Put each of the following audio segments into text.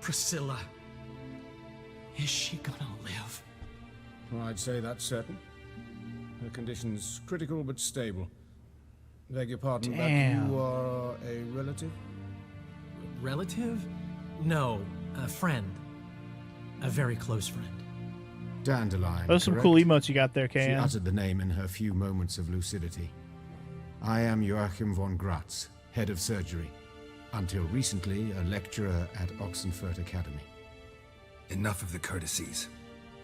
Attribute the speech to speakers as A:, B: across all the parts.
A: Priscilla. Is she gonna live?
B: Well, I'd say that's certain. Her condition's critical but stable. Beg your pardon,
C: Damn.
B: but you are a relative?
A: Relative? No, a friend. A very close friend.
B: Dandelion,
C: Those are some
B: correct?
C: cool emotes you got there,
B: She
C: KN.
B: uttered the name in her few moments of lucidity. I am Joachim von Gratz, head of surgery. Until recently, a lecturer at Oxenfurt Academy.
D: Enough of the courtesies.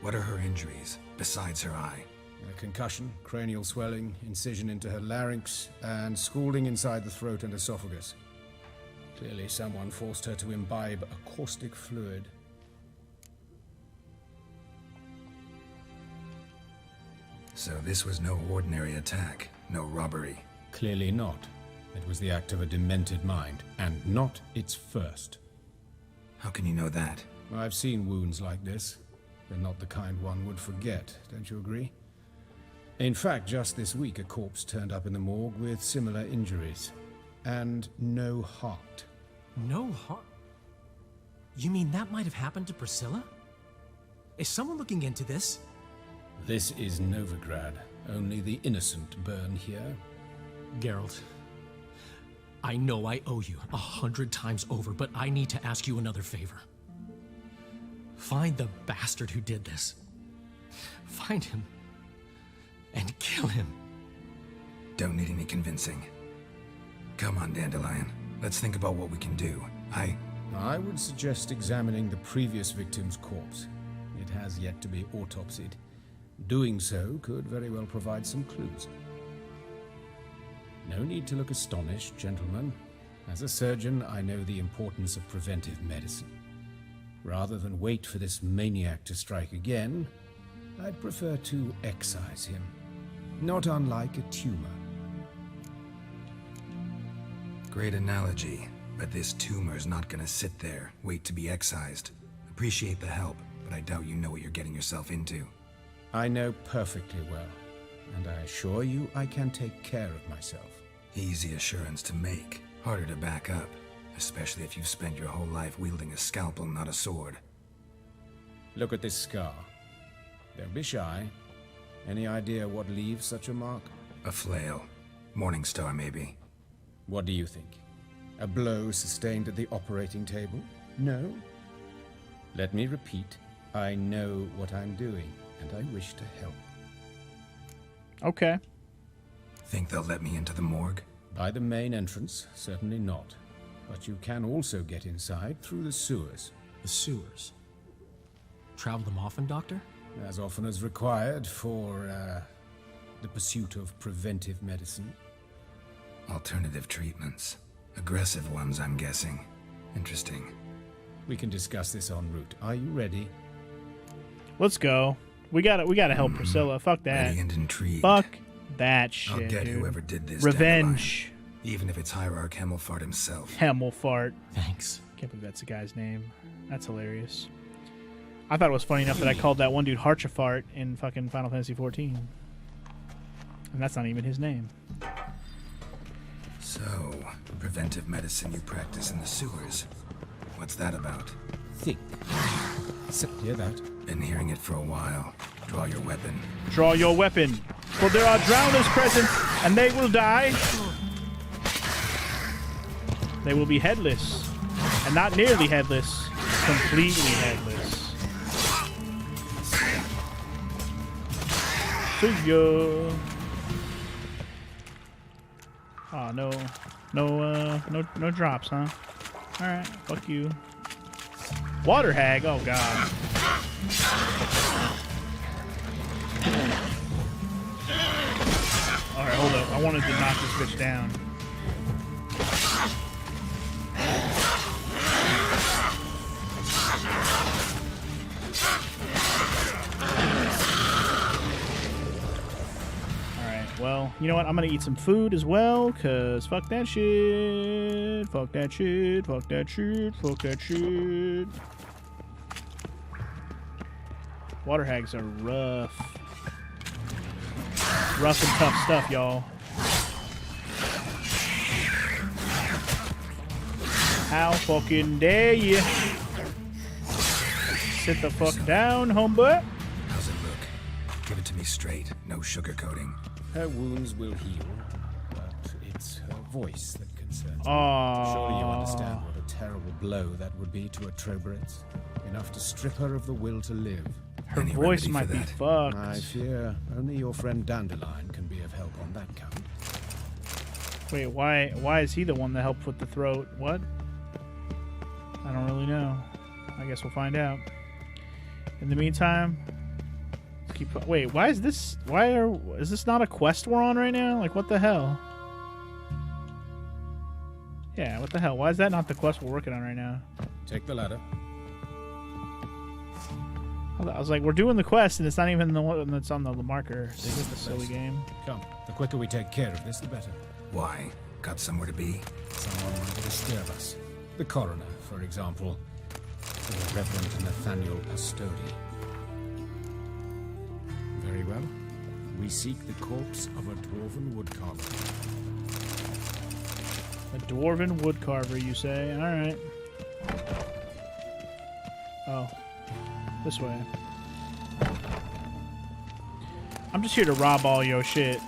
D: What are her injuries, besides her eye?
B: A concussion, cranial swelling, incision into her larynx, and scalding inside the throat and esophagus. Clearly someone forced her to imbibe a caustic fluid.
D: So this was no ordinary attack, no robbery.
B: Clearly not. It was the act of a demented mind, and not its first.
D: How can you know that?
B: I've seen wounds like this. They're not the kind one would forget, don't you agree? In fact, just this week a corpse turned up in the morgue with similar injuries. And no heart.
A: No heart? You mean that might have happened to Priscilla? Is someone looking into this?
B: This is Novigrad. Only the innocent burn here.
A: Geralt, I know I owe you 100 times over, but I need to ask you another favor. Find the bastard who did this. Find him and kill him.
D: Don't need any convincing. Come on, Dandelion. Let's think about what we can do.
B: I would suggest examining the previous victim's corpse. It has yet to be autopsied. Doing so could very well provide some clues. No need to look astonished, gentlemen. As a surgeon, I know the importance of preventive medicine. Rather than wait for this maniac to strike again, I'd prefer to excise him. Not unlike a tumor.
D: Great analogy, but this tumor's not gonna sit there, wait to be excised. Appreciate the help, but I doubt you know what you're getting yourself into.
B: I know perfectly well, and I assure you I can take care of myself.
D: Easy assurance to make, harder to back up, especially if you've spent your whole life wielding a scalpel, not a sword.
B: Look at this scar. Don't be shy. Any idea what leaves such a mark?
D: A flail. Morningstar, maybe.
B: What do you think? A blow sustained at the operating table? No? Let me repeat. I know what I'm doing, and I wish to help.
C: Okay.
D: Think they'll let me into the morgue?
B: By the main entrance, certainly not. But you can also get inside through the sewers.
A: The sewers. Travel them often, Doctor?
B: As often as required for, the pursuit of preventive medicine.
D: Alternative treatments. Aggressive ones, I'm guessing. Interesting.
B: We can discuss this en route. Are you ready?
C: Let's go. We gotta help Priscilla. Fuck that.
D: Ready and intrigued.
C: Fuck that shit.
D: I'll get
C: dude.
D: whoever did this.
C: Revenge.
D: Dandelion. Even if it's Hierarch Hemmelfart himself.
C: Hemmelfart.
A: Thanks.
C: Can't believe that's the guy's name. That's hilarious. I thought it was funny enough that I called that one dude Harchafart in fucking Final Fantasy XIV. And that's not even his name.
D: So, preventive medicine you practice in the sewers. What's that about?
B: Think. Hear that?
D: Been hearing it for a while. Draw your weapon.
C: Draw your weapon, for there are drowners present, and they will die. They will be headless, and not nearly headless, completely headless. See ya. Oh, no drops, huh? All right, fuck you. Water hag. Oh god. All right, hold up. I wanted to knock this bitch down. Well, you know what? I'm gonna eat some food as well, cause fuck that shit. Fuck that shit. Fuck that shit. Fuck that shit. Water hags are rough. Rough and tough stuff, y'all. How fucking dare you? Sit the fuck down, homeboy.
D: How's it look? Give it to me straight, no sugarcoating.
B: Her wounds will heal, but it's her voice that concerns me.
C: Oh.
B: Surely you understand what a terrible blow that would be to a Trobritz. Enough to strip her of the will to live.
C: Her
D: Any
C: voice
D: remedy
C: might
D: for
C: be
D: that?
C: fucked.
B: I fear only your friend Dandelion can be of help on that count.
C: Wait, why is he the one that helped with the throat? What? I don't really know. I guess we'll find out. In the meantime, let's keep. Wait, why is this? Is this not a quest we're on right now? Like, what the hell? Yeah, what the hell? Why is that not the quest we're working on right now?
B: Take the ladder.
C: I was like, we're doing the quest, and it's not even the one that's on the marker.
B: This is the
C: Silly
B: place.
C: game.
B: Come, the quicker we take care of this, the better.
D: Why? Got somewhere to be?
B: Someone might disturb us. The coroner, for example. Or Reverend Nathaniel Pastodi. Very well. We seek the corpse of a dwarven woodcarver.
C: A dwarven woodcarver, you say? All right. Oh, this way. I'm just here to rob all your shit.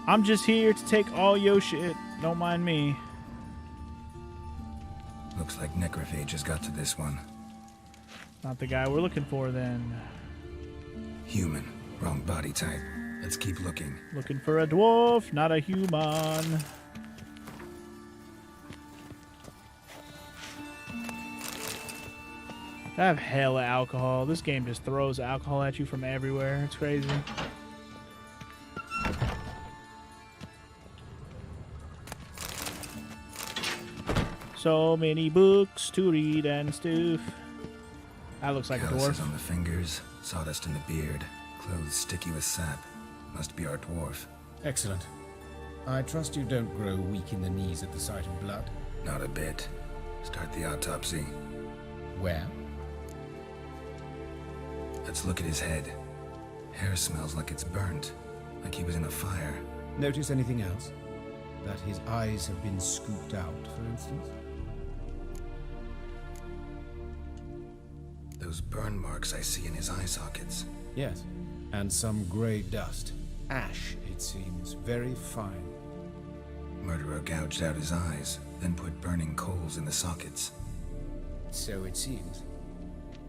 C: I'm just here to take all your shit. Don't mind me.
D: Looks like necrophages got to this one.
C: Not the guy we're looking for, then.
D: Human. Wrong body type. Let's keep looking.
C: Looking for a dwarf, not a human. I have hella alcohol. This game just throws alcohol at you from everywhere. It's crazy. So many books to read and stuff. That looks like a
D: Calluses
C: dwarf.
D: on the fingers, sawdust in the beard, clothes sticky with sap. Must be our dwarf.
B: Excellent. I trust you don't grow weak in the knees at the sight of blood.
D: Not a bit. Start the autopsy.
B: Where?
D: Let's look at his head. Hair smells like it's burnt, like he was in a fire.
B: Notice anything else? That his eyes have been scooped out, for instance?
D: Those burn marks I see in his eye sockets.
B: Yes. And some grey dust. Ash, it seems. Very fine.
D: Murderer gouged out his eyes, then put burning coals in the sockets.
B: So it seems.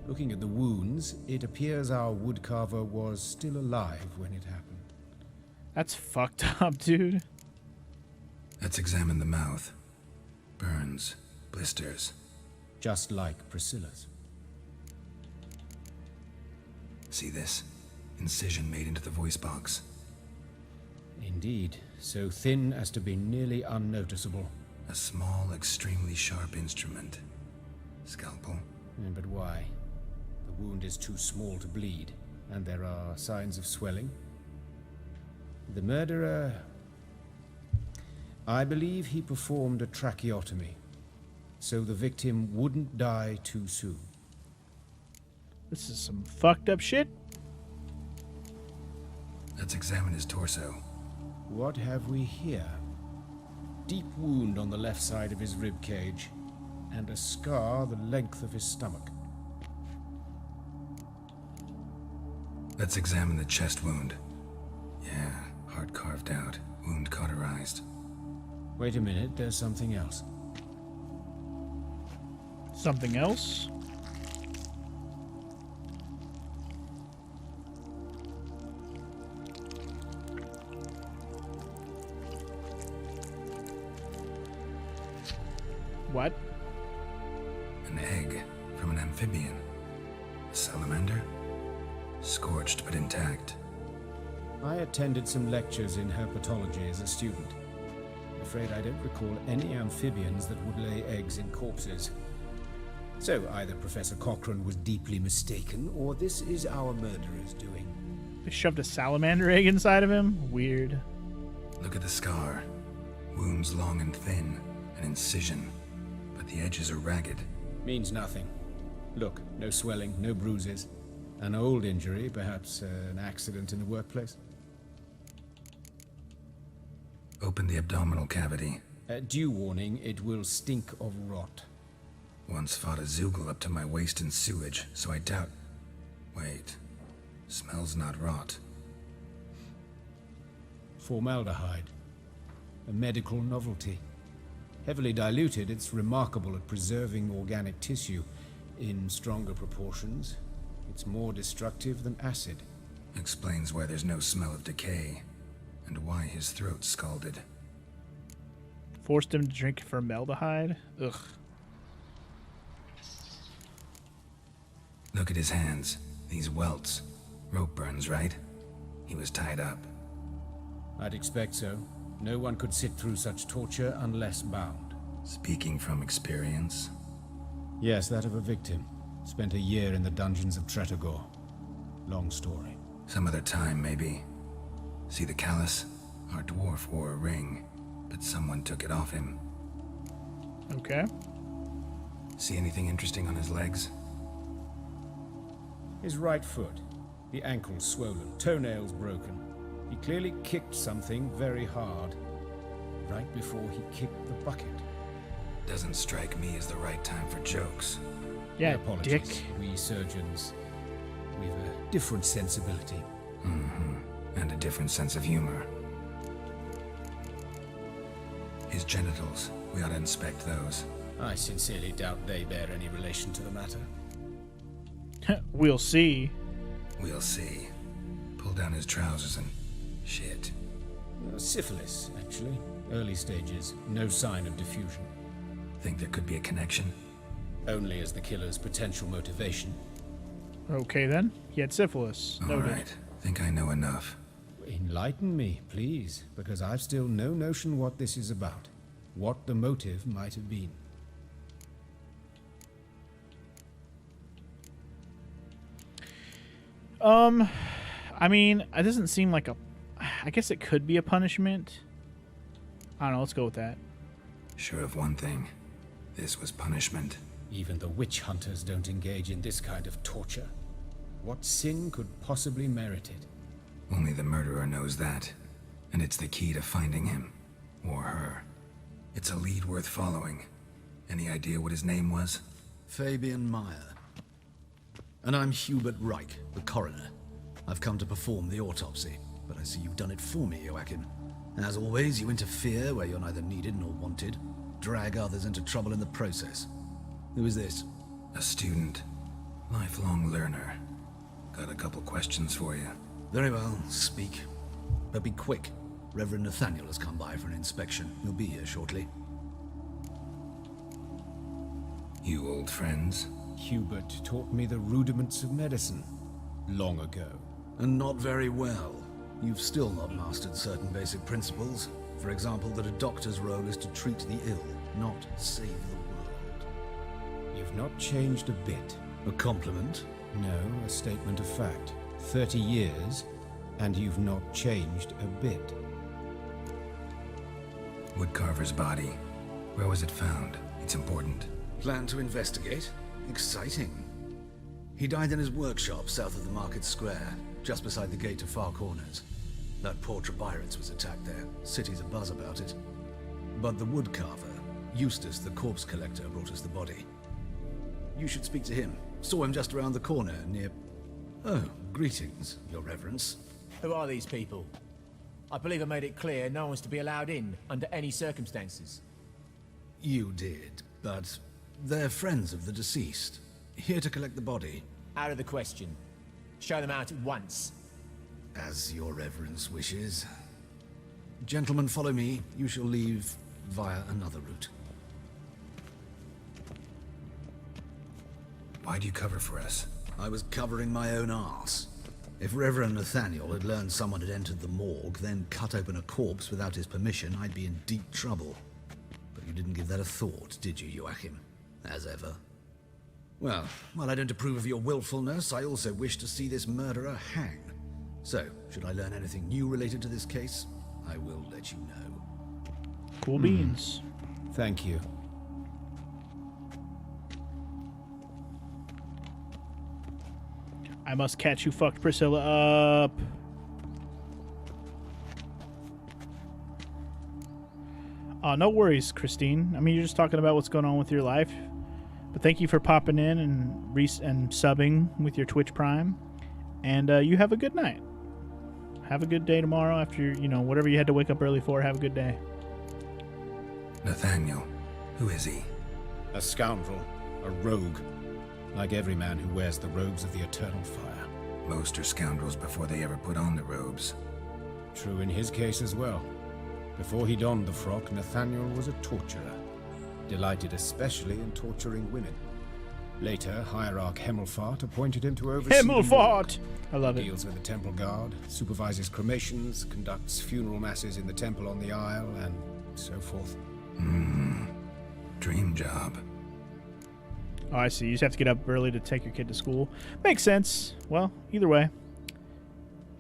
B: Looking at the wounds, it appears our woodcarver was still alive when it happened.
C: That's fucked up, dude.
D: Let's examine the mouth. Burns, blisters.
B: Just like Priscilla's.
D: See this? Incision made into the voice box.
B: Indeed, so thin as to be nearly unnoticeable.
D: A small, extremely sharp instrument. Scalpel.
B: But why? The wound is too small to bleed, and there are signs of swelling. The murderer... I believe he performed a tracheotomy, so the victim wouldn't die too soon.
C: This is some fucked up shit.
D: Let's examine his torso.
B: What have we here? Deep wound on the left side of his rib cage, and a scar the length of his stomach.
D: Let's examine the chest wound. Yeah, heart carved out, wound cauterized.
B: Wait a minute, there's something else.
C: Something else? What?
D: An egg from an amphibian. A salamander? Scorched but intact.
B: I attended some lectures in herpetology as a student. I'm afraid I don't recall any amphibians that would lay eggs in corpses. So either Professor Cochrane was deeply mistaken, or this is our murderer's doing.
C: They shoved a salamander egg inside of him? Weird.
D: Look at the scar. Wounds long and thin. An incision. But the edges are ragged.
B: Means nothing. Look, no swelling, no bruises. An old injury, perhaps an accident in the workplace.
D: Open the abdominal cavity.
B: Due warning, it will stink of rot.
D: What once fought a Zoogle up to my waist in sewage, so I doubt... Wait. Smells not rot.
B: Formaldehyde. A medical novelty. Heavily diluted, it's remarkable at preserving organic tissue. In stronger proportions, it's more destructive than acid.
D: Explains why there's no smell of decay, and why his throat's scalded.
C: Forced him to drink formaldehyde? Ugh.
D: Look at his hands. These welts. Rope burns, right? He was tied up.
B: I'd expect so. No one could sit through such torture unless bound.
D: Speaking from experience?
B: Yes, that of a victim. Spent a year in the dungeons of Tretogor. Long story.
D: Some other time, maybe. See the callus? Our dwarf wore a ring, but someone took it off him.
C: Okay.
D: See anything interesting on his legs?
B: His right foot. The ankle swollen, toenails broken. He clearly kicked something very hard. Right before he kicked the bucket.
D: Doesn't strike me as the right time for jokes.
C: Yeah,
B: Apologies.
C: dick.
B: We surgeons, we've a different sensibility.
D: And a different sense of humor. His genitals. We ought to inspect those.
B: I sincerely doubt they bear any relation to the matter.
C: We'll see.
D: We'll see. Pull down his trousers and... shit.
B: Syphilis, actually. Early stages. No sign of diffusion.
D: Think there could be a connection?
B: Only as the killer's potential motivation.
C: Okay then. He had syphilis. Noted.
D: Alright. Think I know enough.
B: Enlighten me, please, because I've still no notion what this is about. What the motive might have been.
C: I mean, it doesn't seem like a... I guess it could be a punishment. I don't know, let's go with that.
D: Sure of one thing. This was punishment.
B: Even the witch hunters don't engage in this kind of torture. What sin could possibly merit it?
D: Only the murderer knows that. And it's the key to finding him. Or her. It's a lead worth following. Any idea what his name was?
E: Fabian Meyer. And I'm Hubert Reich, the coroner. I've come to perform the autopsy, but I see you've done it for me, Joachim. As always, you interfere where you're neither needed nor wanted. Drag others into trouble in the process. Who is this?
D: A student. Lifelong learner. Got a couple questions for you.
E: Very well, speak. But be quick. Reverend Nathaniel has come by for an inspection. He'll be here shortly.
D: You old friends?
B: Hubert taught me the rudiments of medicine. Long ago.
E: And not very well. You've still not mastered certain basic principles. For example, that a doctor's role is to treat the ill, not save the world.
B: You've not changed a bit.
E: A compliment?
B: No, a statement of fact. 30 years, and you've not changed a bit.
D: Woodcarver's body. Where was it found? It's important.
E: Plan to investigate? Exciting. He died in his workshop south of the market square, just beside the gate to Far Corners. That poor Trebirates was attacked there. City's abuzz about it. But the woodcarver, Eustace the corpse collector, brought us the body. You should speak to him. Saw him just around the corner near... Oh, greetings, your reverence.
F: Who are these people? I believe I made it clear no one's to be allowed in under any circumstances.
E: You did, but they're friends of the deceased. Here to collect the body.
F: Out of the question. Show them out at once.
E: As your reverence wishes. Gentlemen, follow me. You shall leave via another route.
D: Why'd you cover for us?
E: I was covering my own arse. If Reverend Nathaniel had learned someone had entered the morgue, then cut open a corpse without his permission, I'd be in deep trouble. But you didn't give that a thought, did you, Joachim? As ever. Well, while I don't approve of your willfulness, I also wish to see this murderer hang. So, should I learn anything new related to this case, I will let you know.
C: Cool beans.
B: Thank you.
C: I must catch you fucked Priscilla up. No worries, Christine. I mean, you're just talking about what's going on with your life. But thank you for popping in and and subbing with your Twitch Prime. And you have a good night. Have a good day tomorrow after, whatever you had to wake up early for. Have a good day.
D: Nathaniel, who is he?
B: A scoundrel, a rogue, like every man who wears the robes of the Eternal Fire.
D: Most are scoundrels before they ever put on the robes.
B: True in his case as well. Before he donned the frock, Nathaniel was a torturer, delighted especially in torturing women. Later, Hierarch Hemmelfart appointed him to oversee...
C: Hemmelfart! I love it.
B: Deals with the temple guard, supervises cremations, conducts funeral masses in the temple on the Isle, and so forth.
D: Dream job.
C: Oh, I see. You just have to get up early to take your kid to school. Makes sense. Well, either way,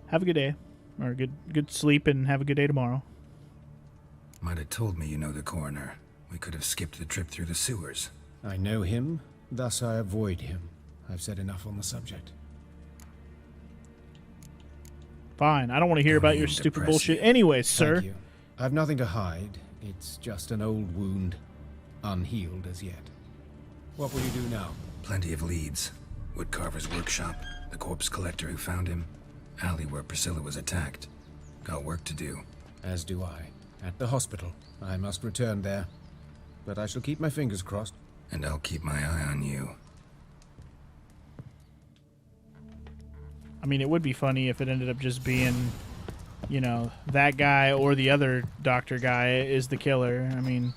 C: have a good day. Or good sleep and have a good day tomorrow.
D: Might have told me you know the coroner. We could have skipped the trip through the sewers.
B: I know him, thus I avoid him. I've said enough on the subject.
C: Fine. I don't want to hear about your stupid bullshit anyway, sir.
B: Thank you. I've nothing to hide. It's just an old wound, unhealed as yet. What will you do now?
D: Plenty of leads. Woodcarver's workshop, the corpse collector who found him, alley where Priscilla was attacked. Got work to do.
B: As do I. At the hospital. I must return there. But I shall keep my fingers crossed.
D: And I'll keep my eye on you.
C: I mean, it would be funny if it ended up just being, that guy or the other doctor guy is the killer. I mean,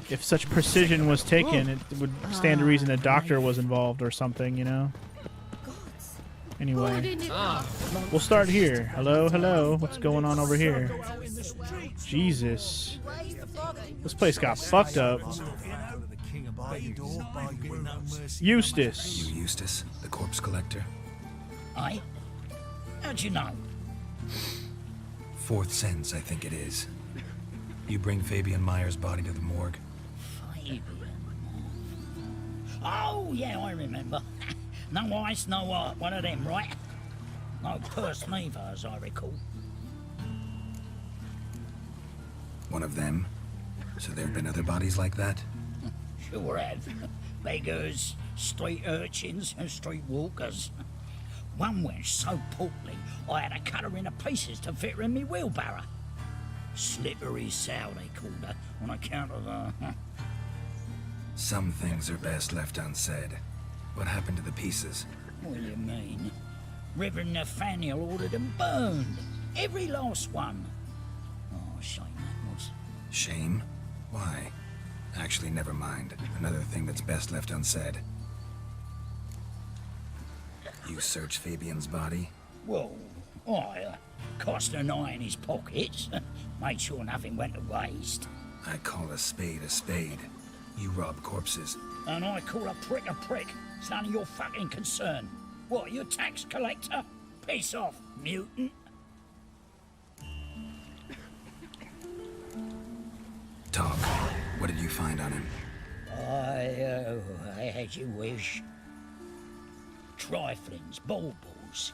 C: if such precision was taken, it would stand to reason a doctor was involved or something, Anyway, we'll start here. Hello. What's going on over here? Jesus. This place got fucked up. Eustace.
D: You Eustace, the corpse collector?
G: Aye? How'd you know?
D: Fourth sense, I think it is. You bring Fabian Meyer's body to the morgue?
G: Fabian. Oh, yeah, I remember. No eyes, no art, one of them, right? No purse neither, as I recall.
D: One of them? So there have been other bodies like that?
G: Sure have. Beggars, street urchins, and street walkers. One went so portly, I had to cut her into pieces to fit her in me wheelbarrow. Slippery sow, they called her, on account of her.
D: Some things are best left unsaid. What happened to the pieces?
G: What do you mean? Reverend Nathaniel ordered them burned. Every last one. Oh, shame that was.
D: Shame? Why? Actually, never mind. Another thing that's best left unsaid. You searched Fabian's body?
G: Well, I cast an eye in his pockets. Made sure nothing went to waste.
D: I call a spade a spade. You rob corpses.
G: And I call a prick a prick. It's none of your fucking concern. What, you tax collector? Piss off, mutant.
D: Talk. What did you find on him?
G: I had you wish. Triflings, baubles,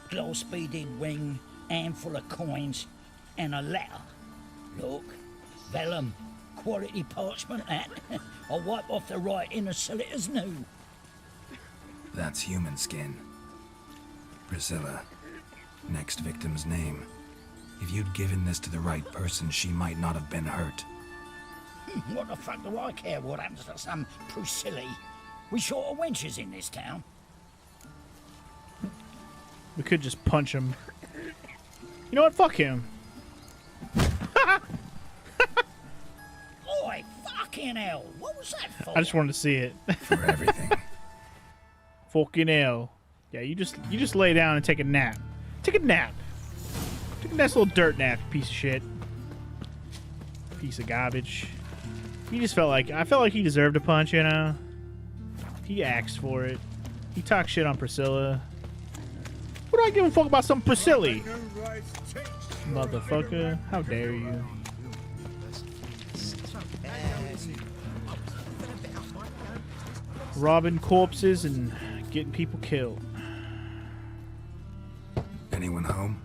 G: glass-beaded ring, handful of coins, and a letter. Look, vellum, quality parchment that. I'll wipe off the writing and sell it as new.
D: That's human skin. Priscilla. Next victim's name. If you'd given this to the right person, she might not have been hurt.
G: What the fuck do I care what happens to some Priscilla? We short of wenches in this town.
C: We could just punch him. You know what? Fuck him.
G: Oi, fucking hell. What was that for?
C: I just wanted to see it.
D: For everything.
C: Fucking hell. Yeah, you just lay down and take a nap. Take a nap. Take a nice little dirt nap, you piece of shit. Piece of garbage. I felt like he deserved a punch, He asked for it. He talked shit on Priscilla. What do I give a fuck about some Priscilla? Motherfucker. How dare you? Robbing corpses and getting people killed.
D: Anyone home?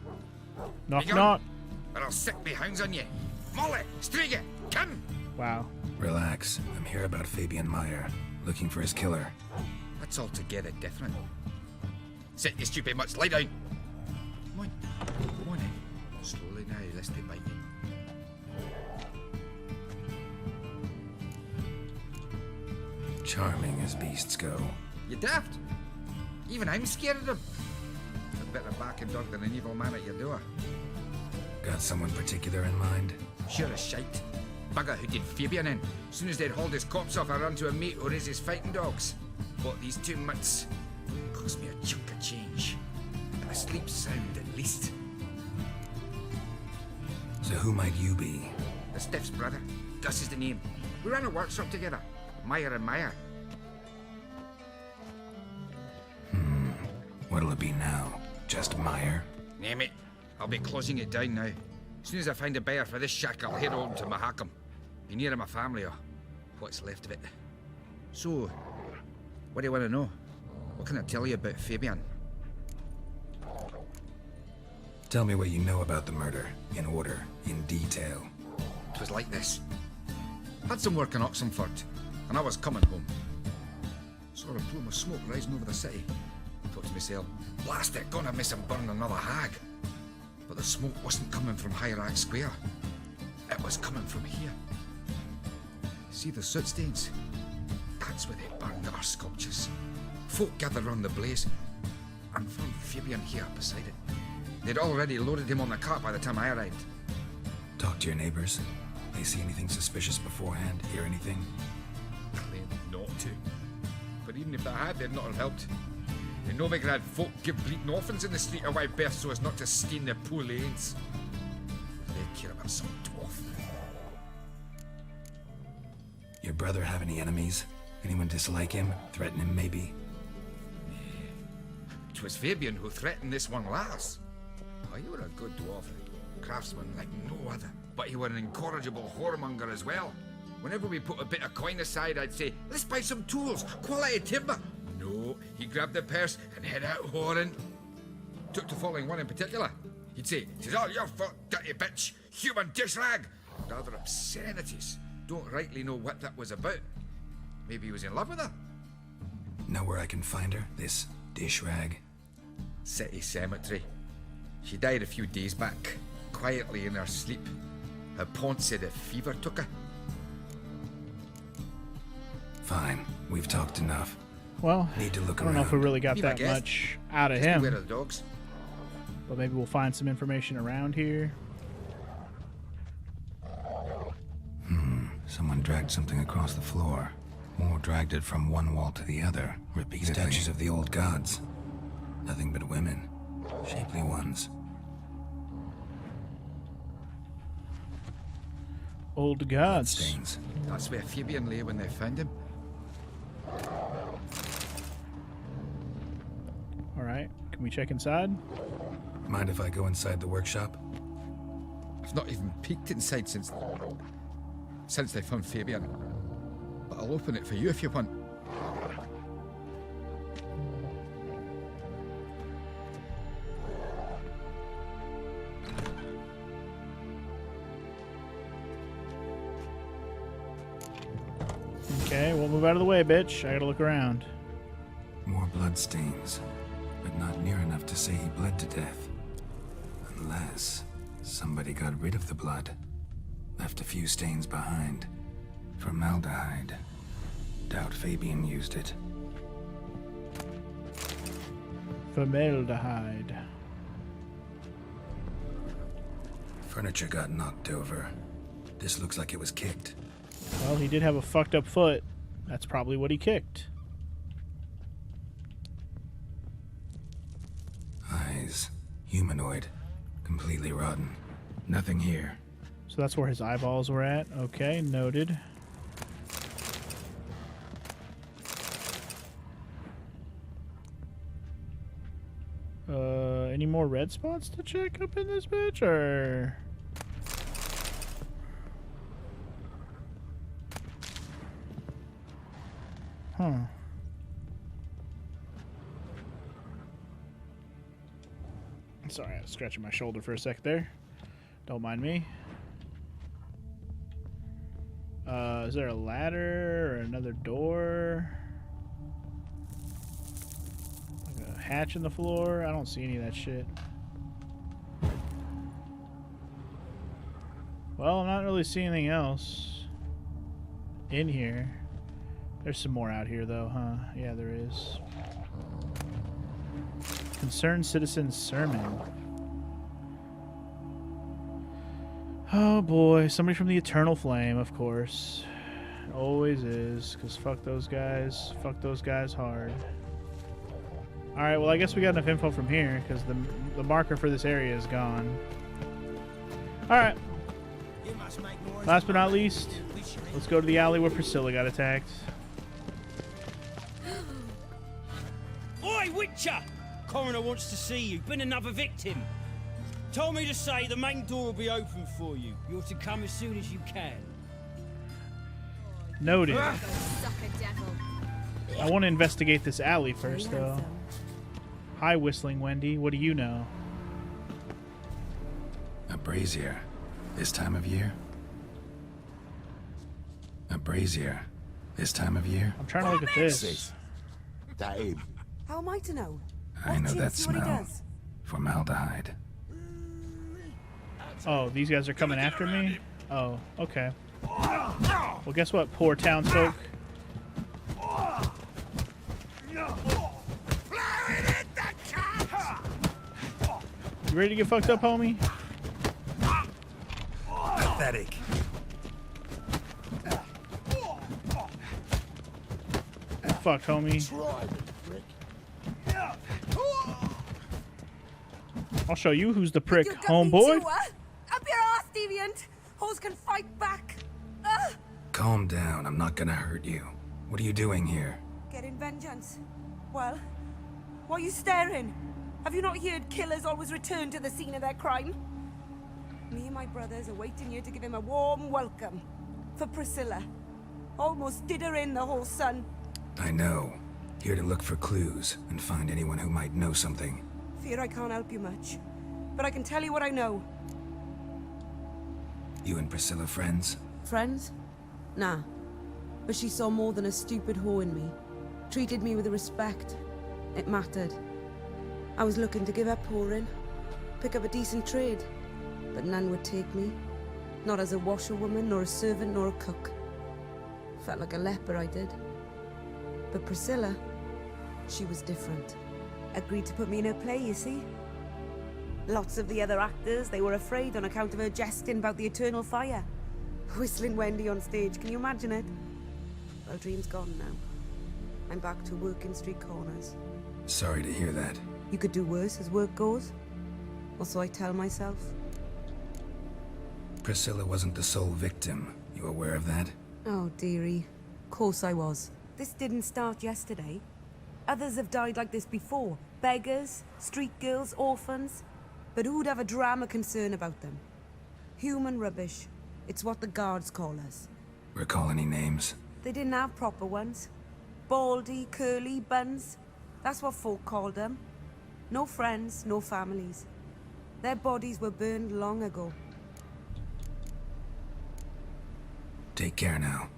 C: Knock knock.
H: Or I'll sick me hounds on you. Molly, Strigger, come!
C: Wow.
D: Relax. I'm here about Fabian Meyer. looking for his killer.
H: That's altogether different. Sit, you stupid mutts, lie down. Come on in. Slowly now, lest they bite you.
D: Charming as beasts go.
H: You daft? Even I'm scared of them. A better back and dog than an evil man at your door.
D: Got someone particular in mind?
H: Sure as shite. Bugger who did Fabian in. Soon as they'd hauled his corpse off, I ran to a mate who raises fighting dogs. Bought these 2 mutts. Cost me a chunk of change. I sleep sound at least.
D: So who might you be?
H: The Stiff's brother. Gus is the name. We ran a workshop together. Meyer and Meyer.
D: What'll it be now? Just Meyer?
H: Name it. I'll be closing it down now. As soon as I find a buyer for this shack, I'll head home to Mahakam. Be near my family, or what's left of it. So, what do you want to know? What can I tell you about Fabian?
D: Tell me what you know about the murder, in order, in detail.
H: It was like this. Had some work in Oxenford, and I was coming home. Saw a plume of smoke rising over the city. Thought to myself, blast it, gonna miss him burn another hag. But the smoke wasn't coming from Hierarch Square. It was coming from here. See the soot stains? That's where they burned our sculptures. Folk gathered round the blaze, and found Fabian here beside it. They'd already loaded him on the cart by the time I arrived.
D: Talk to your neighbors. They see anything suspicious beforehand? Hear anything?
H: Claimed not to. But even if they had, they'd not have helped. In Novigrad, folk give bleeding orphans in the street a wide berth so as not to stain their poor lanes. They care about some dwarf.
D: Your brother have any enemies? Anyone dislike him? Threaten him, maybe?
H: 'Twas Fabian who threatened this one last. Oh, you were a good dwarf, craftsman like no other. But you were an incorrigible whoremonger as well. Whenever we put a bit of coin aside, I'd say, let's buy some tools, quality timber. No, he grabbed the purse and head out whoring. Took to following one in particular. He'd say, "'Tis all your fault, dirty bitch, human dish rag." Rather obscenities. Don't rightly know what that was about. Maybe he was in love with her.
D: Know where I can find her? This dish rag?
H: City cemetery. She died a few days back, quietly in her sleep. Her pont said a fever took her.
D: Fine, we've talked enough.
C: Well,
D: Need to look
C: I don't know if we
D: around.
C: really got
H: Be my
C: that
H: guest.
C: much out of
H: Just beware
C: him,
H: of the dogs.
C: but maybe we'll find some information around here.
D: Someone dragged something across the floor. Or dragged it from one wall to the other, repeatedly. Statues of the old gods. Nothing but women. Shapely ones.
C: Old gods.
D: Stains.
H: That's where Fabian lay when they found him.
C: All right, can we check inside?
D: Mind if I go inside the workshop?
H: I've not even peeked inside since they found Fabian. But I'll open it for you if you want.
C: Okay, we'll move out of the way, bitch. I gotta look around.
D: More blood stains, but not near enough to say he bled to death. Unless somebody got rid of the blood. Left a few stains behind. Formaldehyde. Doubt Fabian used it.
C: Formaldehyde.
D: Furniture got knocked over. This looks like it was kicked.
C: Well, he did have a fucked up foot. That's probably what he kicked.
D: Eyes. Humanoid. Completely rotten. Nothing here.
C: So that's where his eyeballs were at. Okay, noted. Any more red spots to check up in this bitch, or? Huh. Sorry, I was scratching my shoulder for a sec there. Don't mind me. Is there a ladder or another door? Like a hatch in the floor? I don't see any of that shit. Well, I'm not really seeing anything else in here. There's some more out here, though, huh? Yeah, there is. Concerned Citizen's Sermon. Oh boy, somebody from the Eternal Flame, of course. Always is, because fuck those guys. Fuck those guys hard. Alright, well I guess we got enough info from here, because the marker for this area is gone. Alright. Last but not least, let's go to the alley where Priscilla got attacked.
I: Oi, Witcher! Coroner wants to see you. Been another victim. Told me to say the main door will be open for you. You're to come as soon as you can.
C: Noted.
J: Go suck a devil.
C: I want to investigate this alley first, though. Hi, Whistling Wendy. What do you know?
D: A brazier. This time of year? A brazier. This time of year?
C: I'm trying to look at this.
K: How am I to know?
D: I know
K: Watch him,
D: that
K: see what he
D: smell.
K: does.
D: Formaldehyde.
C: Oh, these guys are coming after me? Oh, okay. Well, guess what, poor townsfolk? You ready to get fucked up, homie?
D: Pathetic.
C: Fucked, homie. I'll show you who's the prick,
K: You got me
C: homeboy.
K: too, Up your ass, deviant! Hoes can fight back!
D: Calm down. I'm not gonna hurt you. What are you doing here?
K: Getting vengeance. Well, why are you staring? Have you not heard killers always return to the scene of their crime? Me and my brothers are waiting here to give him a warm welcome. For Priscilla. Almost did her in, the whole son.
D: I know. Here to look for clues and find anyone who might know something.
K: Fear I can't help you much. But I can tell you what I know.
D: You and Priscilla friends?
K: Friends? Nah. But she saw more than a stupid whore in me. Treated me with respect. It mattered. I was looking to give up whoring. Pick up a decent trade. But none would take me. Not as a washerwoman, nor a servant, nor a cook. Felt like a leper, I did. But Priscilla, she was different. Agreed to put me in her play, you see? Lots of the other actors, they were afraid on account of her jesting about the eternal fire. Whistling Wendy on stage, can you imagine it? Well, dream's gone now. I'm back to working street corners.
D: Sorry to hear that.
K: You could do worse as work goes. Or so I tell myself.
D: Priscilla wasn't the sole victim. You aware of that?
K: Oh, dearie. Course I was. This didn't start yesterday. Others have died like this before. Beggars, street girls, orphans. But who'd have a drama concern about them? Human rubbish. It's what the guards call us.
D: Recall any names?
K: They didn't have proper ones. Baldy, curly, buns. That's what folk called them. No friends, no families. Their bodies were burned long ago.
D: Take care now.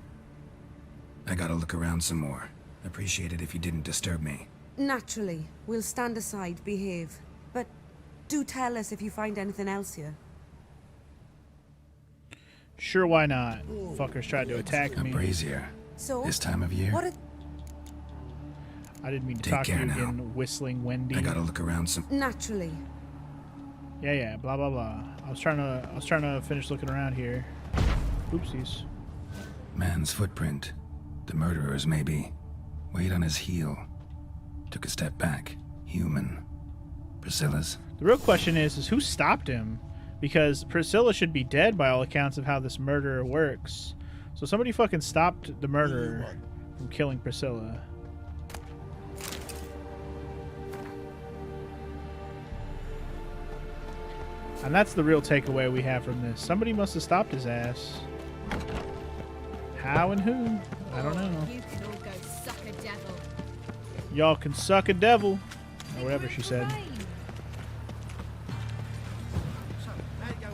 D: I gotta look around some more. Appreciate it if you didn't disturb me.
K: Naturally, we'll stand aside, behave. But do tell us if you find anything else here.
C: Sure, why not? Fuckers tried to attack
D: A
C: me.
D: brazier.
K: So,
D: This time of year?
K: what a...
C: I didn't mean to
D: Take
C: talk to you
D: care now.
C: again, Whistling Wendy.
D: I gotta look around some.
K: Naturally.
C: Yeah, blah blah blah. I was trying to finish looking around here. Oopsies.
D: Man's footprint. The murderer's, maybe. Weight on his heel. Took a step back. Human. Priscilla's.
C: The real question is who stopped him? Because Priscilla should be dead by all accounts of how this murderer works. So somebody fucking stopped the murderer from killing Priscilla. And that's the real takeaway we have from this. Somebody must have stopped his ass. How and who? I don't know.
J: You can all go suck a devil.
C: Y'all can suck a devil. Or whatever she said.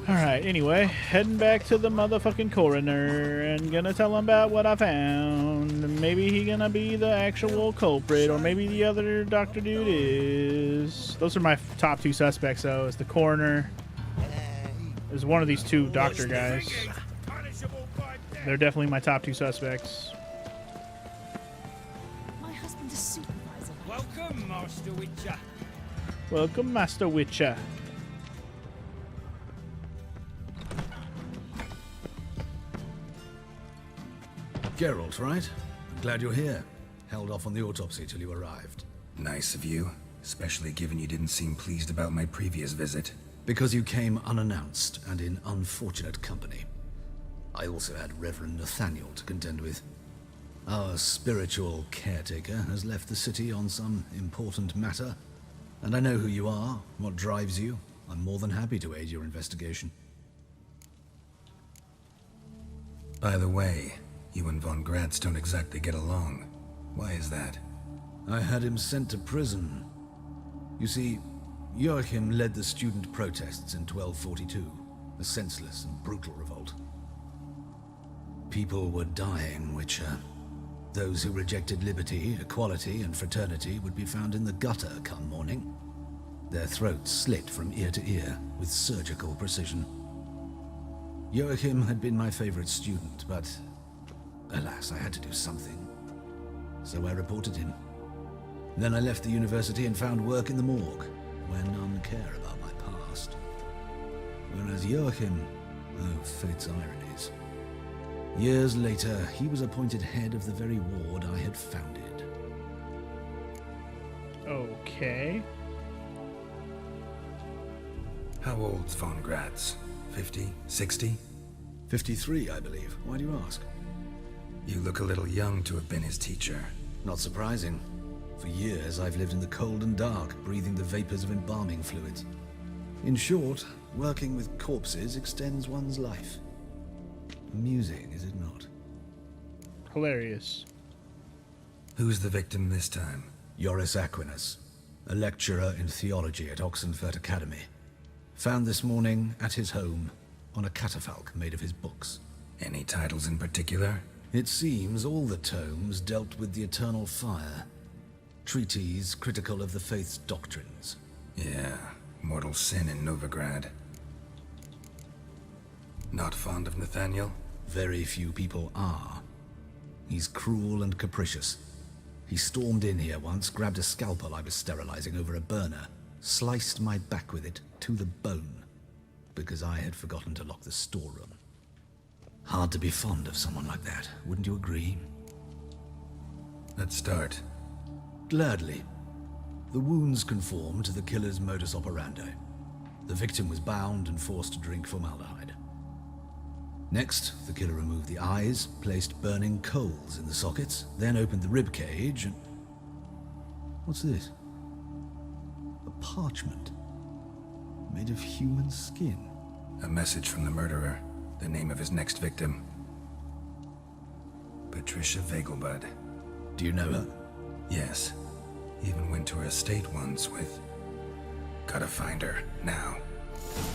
C: Alright, anyway, heading back to the motherfucking coroner and gonna tell him about what I found. Maybe he gonna be the actual culprit, or maybe the other doctor dude is. Those are my top two suspects, though, is the coroner. Is one of these two doctor guys. They're definitely my top two suspects.
J: My husband is supervisor.
I: Welcome, Master Witcher.
C: Welcome, Master Witcher.
E: Geralt, right? I'm glad you're here. Held off on the autopsy till you arrived.
D: Nice of you, especially given you didn't seem pleased about my previous visit.
E: Because you came unannounced and in unfortunate company. I also had Reverend Nathaniel to contend with. Our spiritual caretaker has left the city on some important matter, and I know who you are, what drives you. I'm more than happy to aid your investigation.
D: By the way, you and Von Gratz don't exactly get along. Why is that?
E: I had him sent to prison. You see, Joachim led the student protests in 1242, a senseless and brutal revolt. People were dying, Witcher. Those who rejected liberty, equality, and fraternity would be found in the gutter come morning. Their throats slit from ear to ear with surgical precision. Joachim had been my favorite student, but alas, I had to do something. So I reported him. Then I left the university and found work in the morgue, where none care about my past. Whereas Joachim, oh, fate's ironies. Years later, he was appointed head of the very ward I had founded.
C: Okay.
D: How old's Von Gratz? 50? 60?
E: 53, I believe. Why do you ask?
D: You look a little young to have been his teacher.
E: Not surprising. For years, I've lived in the cold and dark, breathing the vapors of embalming fluids. In short, working with corpses extends one's life. Amusing, is it not?
C: Hilarious.
D: Who's the victim this time?
E: Joris Aquinas, a lecturer in theology at Oxenfurt Academy. Found this morning at his home on a catafalque made of his books.
D: Any titles in particular?
E: It seems all the tomes dealt with the eternal fire. Treatises critical of the faith's doctrines.
D: Yeah, mortal sin in Novigrad. Not fond of Nathaniel?
E: Very few people are. He's cruel and capricious. He stormed in here once, grabbed a scalpel I was sterilizing over a burner, sliced my back with it to the bone, because I had forgotten to lock the storeroom. Hard to be fond of someone like that, wouldn't you agree?
D: Let's start.
E: Gladly. The wounds conform to the killer's modus operandi. The victim was bound and forced to drink formaldehyde. Next, the killer removed the eyes, placed burning coals in the sockets, then opened the rib cage and... What's this? A parchment. Made of human skin.
D: A message from the murderer. The name of his next victim. Patricia Vegelbud.
E: Do you know her?
D: Yes. Even went to her estate once with... Gotta find her, now.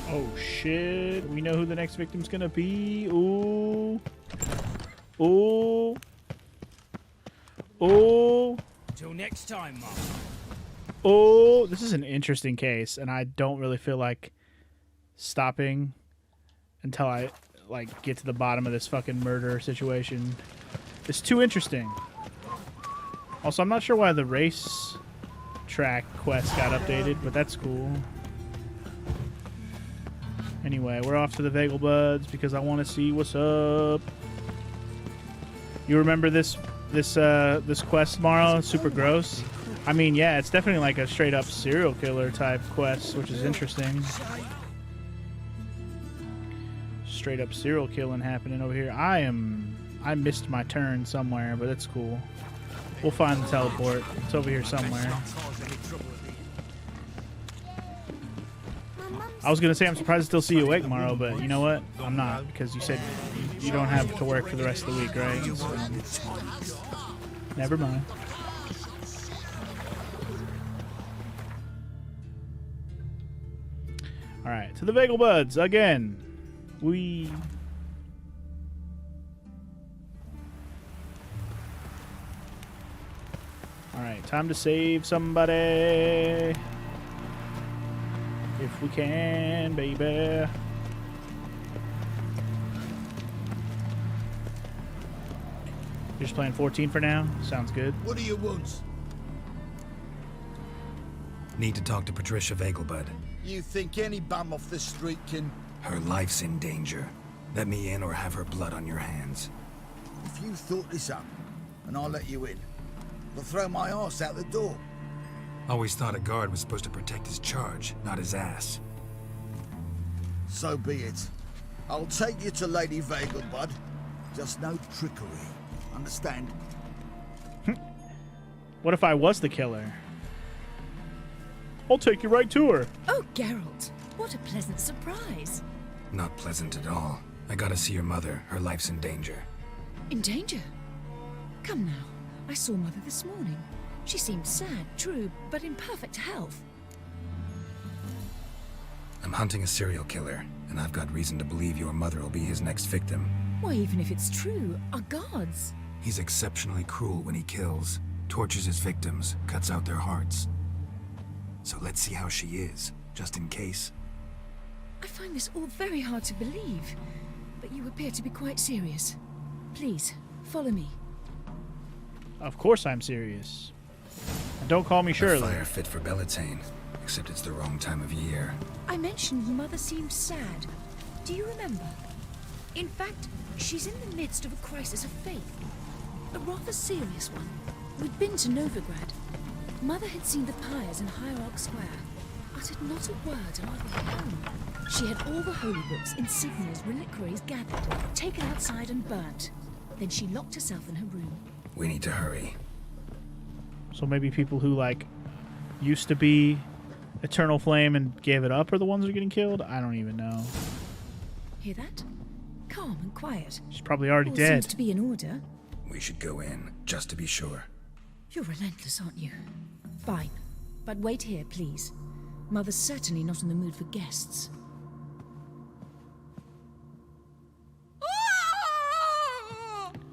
C: Oh shit, we know who the next victim's gonna be. Ooh. Ooh. Ooh.
I: Till next time, Mark.
C: Oh, this is an interesting case, and I don't really feel like stopping until I get to the bottom of this fucking murder situation. It's too interesting. Also, I'm not sure why the race track quest got updated, but that's cool. Anyway, we're off to the Vegelbuds because I want to see what's up. You remember this quest tomorrow? Super gross. I mean, yeah, it's definitely like a straight up serial killer type quest, which is interesting. Straight up serial killing happening over here. I missed my turn somewhere, but it's cool. We'll find the teleport. It's over here somewhere. I was gonna say I'm surprised to still see you awake, Morrow, but you know what? I'm not, because you said you don't have to work for the rest of the week, right? So, never mind. All right, to the Vegelbuds again. We. All right, time to save somebody. If we can, baby. You're just playing 14 for now? Sounds good.
H: What do you want?
D: Need to talk to Patricia Vegelbud.
H: You think any bum off the street can...
D: Her life's in danger. Let me in or have her blood on your hands.
H: If you thought this up, and I'll let you in, I'll throw my ass out the door.
D: Always thought a guard was supposed to protect his charge, not his ass.
H: So be it. I'll take you to Lady Vegelbud. Just no trickery. Understand?
C: What if I was the killer? I'll take you right to her.
J: Oh, Geralt, what a pleasant surprise.
D: Not pleasant at all. I gotta see your mother. Her life's in danger.
J: In danger? Come now. I saw Mother this morning. She seemed sad, true, but in perfect health.
D: I'm hunting a serial killer, and I've got reason to believe your mother will be his next victim.
J: Why, even if it's true, our gods.
D: He's exceptionally cruel when he kills, tortures his victims, cuts out their hearts. So let's see how she is, just in case.
J: I find this all very hard to believe, but you appear to be quite serious. Please, follow me.
C: Of course I'm serious. And don't call me Shirley.
D: A fire fit for Bellatane, except it's the wrong time of year.
J: I mentioned Mother seemed sad. Do you remember? In fact, she's in the midst of a crisis of faith. A rather serious one. We'd been to Novigrad. Mother had seen the pyres in Hierarch Square, uttered not a word on our way home. She had all the holy books, insignias, reliquaries gathered, taken outside and burnt. Then she locked herself in her room.
D: We need to hurry.
C: So maybe people who, like, used to be Eternal Flame and gave it up are the ones who are getting killed? I don't even know.
J: Hear that? Calm and quiet.
C: She's probably already
J: All
C: dead.
J: seems to be in order.
D: We should go in, just to be sure.
J: You're relentless, aren't you? Fine. But wait here, please. Mother's certainly not in the mood for guests.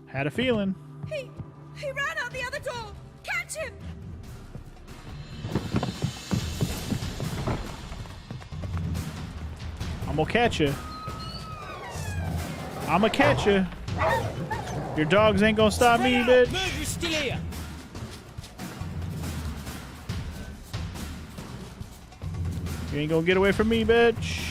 C: Had a feeling.
J: He ran out the other door! Catch him!
C: I'm gonna catch you. I'm gonna catch you. Your dogs ain't gonna stop me, bitch.
I: Murderer's still here!
C: You ain't gonna get away from me, bitch.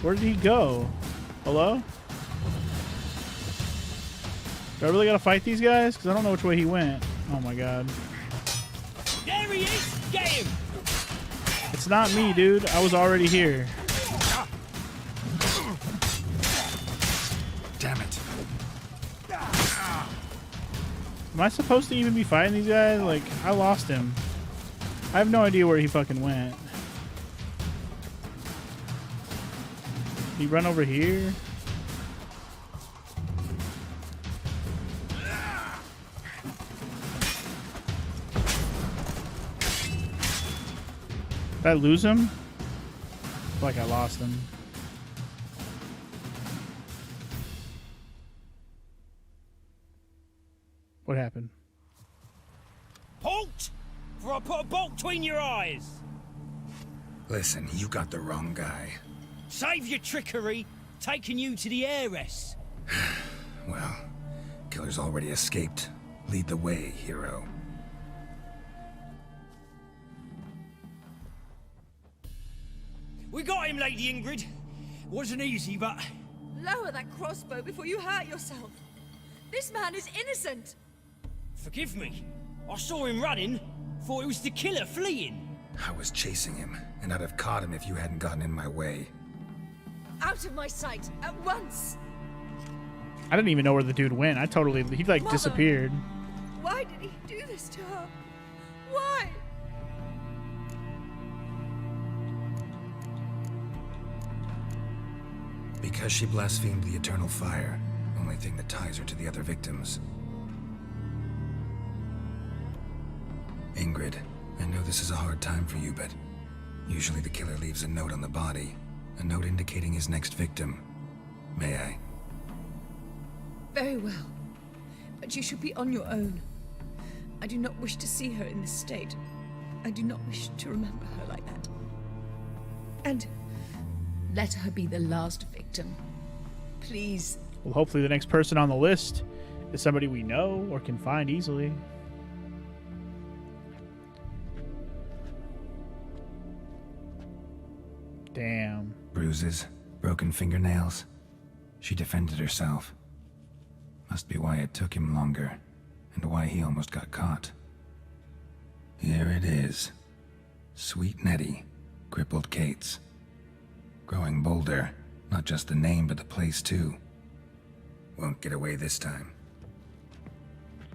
C: Where did he go? Hello? Do I really gotta fight these guys? Because I don't know which way he went. Oh my god.
I: There he is! Get him!
C: It's not me, dude. I was already here.
D: Damn it.
C: Am I supposed to even be fighting these guys? Like, I lost him. I have no idea where he fucking went. Did he run over here? Did I lose him? I feel like I lost him. What happened?
I: Halt! For I put a bolt between your eyes!
D: Listen, you got the wrong guy.
I: Save your trickery, taking you to the heiress.
D: Well, killer's already escaped. Lead the way, hero.
I: We got him, Lady Ingrid. Wasn't easy, but...
J: Lower that crossbow before you hurt yourself. This man is innocent.
I: Forgive me. I saw him running. Thought it was the killer fleeing.
D: I was chasing him, and I'd have caught him if you hadn't gotten in my way.
J: Out of my sight, at once.
C: I didn't even know where the dude went. He like
J: Mother.
C: disappeared.
J: Why did he do this to her? Why?
D: Because she blasphemed the eternal fire. Only thing that ties her to the other victims. Ingrid, I know this is a hard time for you, but usually the killer leaves a note on the body. A note indicating his next victim. May I?
J: Very well. But you should be on your own. I do not wish to see her in this state. I do not wish to remember her like that. And let her be the last victim. Please.
C: Well, hopefully the next person on the list is somebody we know or can find easily. Damn.
D: Bruises, broken fingernails. She defended herself. Must be why it took him longer, and why he almost got caught. Here it is. Sweet Nettie, crippled Kate's. Growing bolder, not just the name but the place too. Won't get away this time.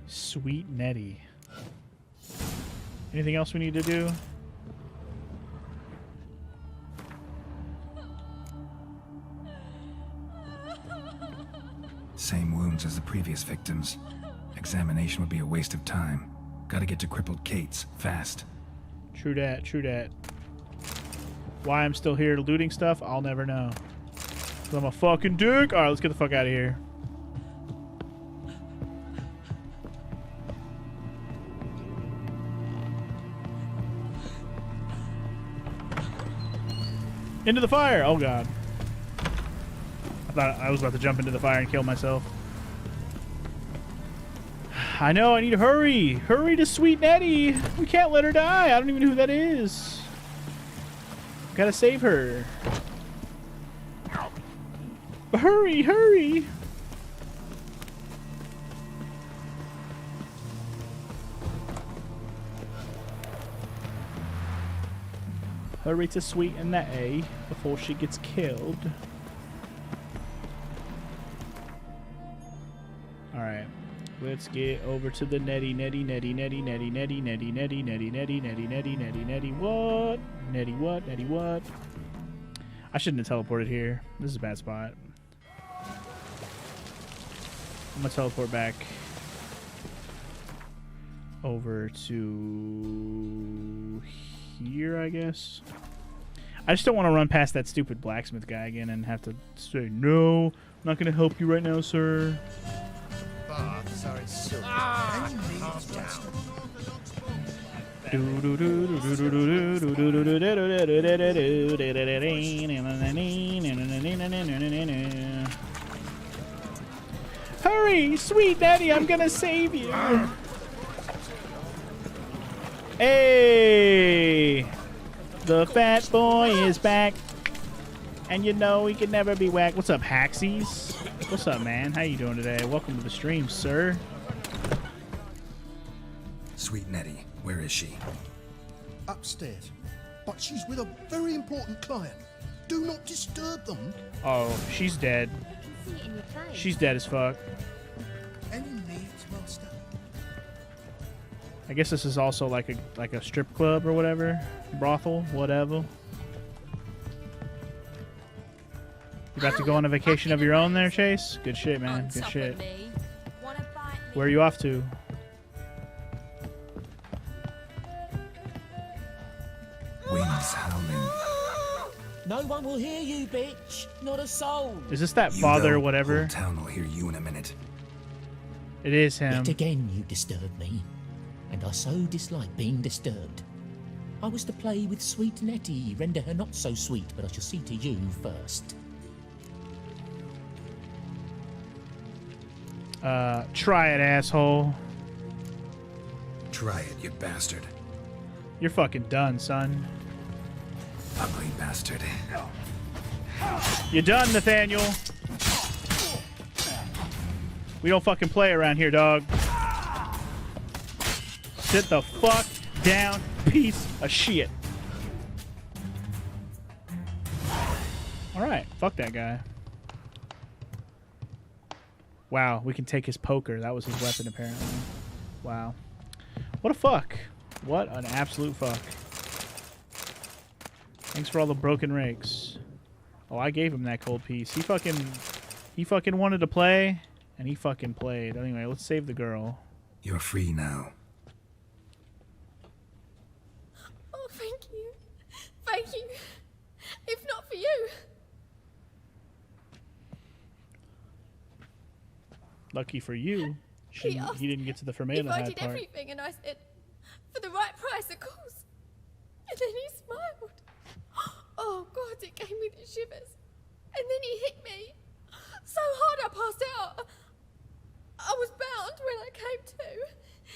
C: Sweet Nettie. Anything else we need to do?
D: Same wounds as the previous victims. Examination would be a waste of time. Gotta get to crippled Kate's, fast.
C: True dat, true dat. Why I'm still here looting stuff, I'll never know. 'Cause I'm a fucking dick. Alright, let's get the fuck out of here. Into the fire! Oh god. I thought I was about to jump into the fire and kill myself. I know, I need to hurry! Hurry to Sweet Nettie! We can't let her die! I don't even know who that is. Gotta save her. Hurry, hurry! Hurry to Sweet Nettie before she gets killed. Alright. Let's get over to the Nettie. What? Nettie what? Nettie what? I shouldn't have teleported here. This is a bad spot. I'm gonna teleport back over to here, I guess. I just don't want to run past that stupid blacksmith guy again and have to say, no, I'm not gonna help you right now, sir.
L: Baths are in silk.
C: Hurry, Sweet Nettie, I'm gonna save you. Hey, the fat boy is back, and you know he can never be whacked. What's up, Haxies? What's up, man? How you doing today? Welcome to the stream, sir.
D: Sweet Nettie, where is she?
L: Upstairs. But she's with a very important client. Do not disturb them.
C: Oh, she's dead. She's dead as fuck.
L: Any needs, master?
C: I guess this is also like a strip club or whatever, brothel, whatever. You about to go on a vacation of your own there, Chase? Good shit, man. Good shit. Where are you off to?
D: Winds howling.
F: No one will hear you, bitch. Not a soul.
C: Is this that
D: You
C: father,
D: go,
C: whatever?
D: Whole town will hear you in a minute.
C: It is him.
A: Yet again you disturb me, and I so dislike being disturbed. I was to play with Sweet Nettie, render her not so sweet, but I shall see to you first.
C: Try it, asshole.
D: Try it, you bastard.
C: You're fucking done, son.
D: Ugly bastard.
C: You done, Nathaniel. We don't fucking play around here, dog. Sit the fuck down, piece of shit. Alright, fuck that guy. Wow, we can take his poker. That was his weapon, apparently. Wow. What a fuck. What an absolute fuck. Thanks for all the broken rakes. Oh, I gave him that cold piece. He fucking wanted to play, and he fucking played. Anyway, let's save the girl.
D: You're free now.
C: Lucky for you,
M: He asked
C: he didn't get to the
M: if I
C: formaldehyde
M: did
C: part.
M: everything, and I said, for the right price, of course. And then he smiled. Oh, God, it gave me the shivers. And then he hit me so hard I passed out. I was bound when I came to.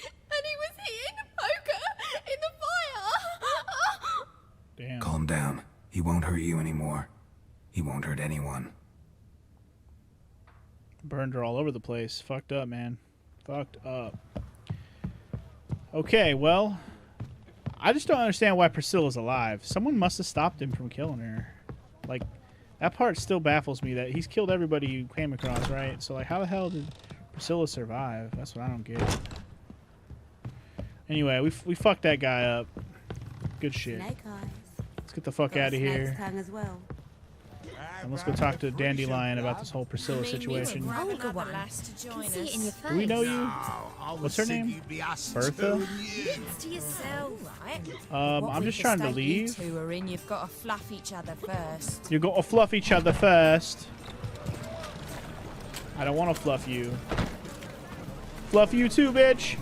M: And he was hitting the poker in the fire.
C: Damn.
D: Calm down. He won't hurt you anymore. He won't hurt anyone.
C: Burned her all over the place. Fucked up, man. Fucked up. Okay, well, I just don't understand why Priscilla's alive. Someone must have stopped him from killing her. Like, that part still baffles me that he's killed everybody you came across, right? So, like, how the hell did Priscilla survive? That's what I don't get. Anyway, we fucked that guy up. Good shit.
K: Snake eyes.
C: Let's get the fuck
K: Got a
C: out of
K: snake's
C: here.
K: tongue as well.
C: And let's go talk to Dandelion about this whole Priscilla situation.
J: Olga one. Can see it in your face.
C: Do we know you? What's her name? Bertha?
J: It's to yourself, right?
C: I'm just trying to leave.
J: You two are in. You've got to fluff each other first.
C: You gotta fluff each other first. I don't want to fluff you. Fluff you too, bitch.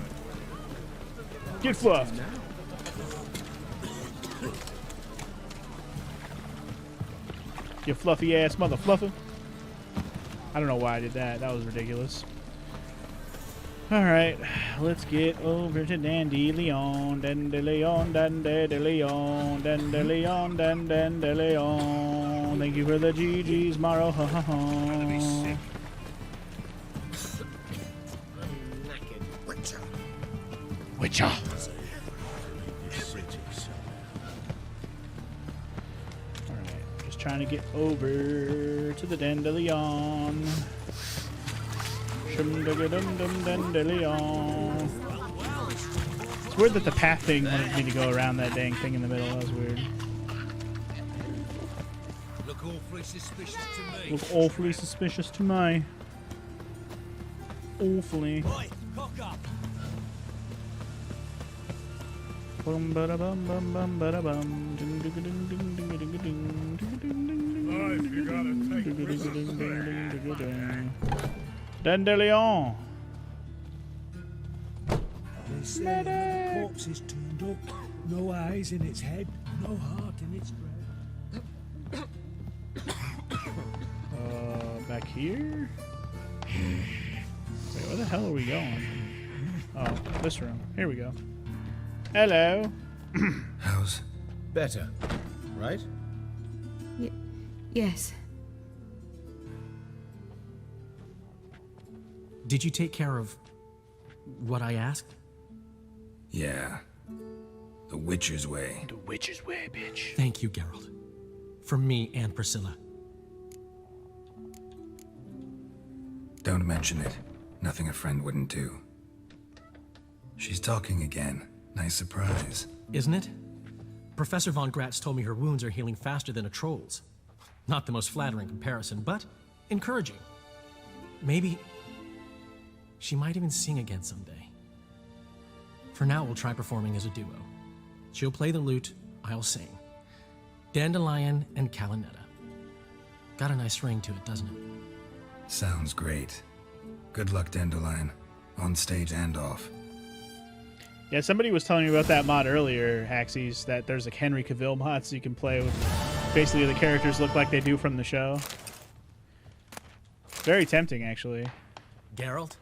C: Get fluffed. You fluffy ass mother fluffer. I don't know why I did that. That was ridiculous. Alright, let's get over to Dandelion. Dandelion, Dandelion, Dandelion, Dandelion. Thank you for the GG's, Morrow. Ha ha ha. Witcher. Alright, just trying to get over to the Dandelion. Dandelion. It's weird that the path thing wanted me to go around that dang thing in the middle. That was weird.
N: Look awfully suspicious to me.
C: Look awfully suspicious to me. Awfully.
I: Oi, cock up.
C: Bum ba bum bum bum ba bum. Dandelion.
N: They say the corpse is turned up. No eyes in its head, no heart in its brain.
C: Back here? Wait, where the hell are we going? Oh, this room. Here we go. Hello.
D: How's...
B: Better, right?
J: Yes.
A: Did you take care of what I asked?
D: Yeah. The Witcher's way.
C: The Witcher's way, bitch.
A: Thank you, Geralt. For me and Priscilla.
D: Don't mention it. Nothing a friend wouldn't do. She's talking again. Nice surprise.
A: Isn't it? Professor von Gratz told me her wounds are healing faster than a troll's. Not the most flattering comparison, but encouraging. Maybe she might even sing again someday. For now, we'll try performing as a duo. She'll play the lute, I'll sing. Dandelion and Calinetta. Got a nice ring to it, doesn't it?
D: Sounds great. Good luck, Dandelion. On stage and off.
C: Yeah, somebody was telling me about that mod earlier, Haxies, that there's a Henry Cavill mod so you can play with basically the characters look like they do from the show. Very tempting, actually.
A: Geralt?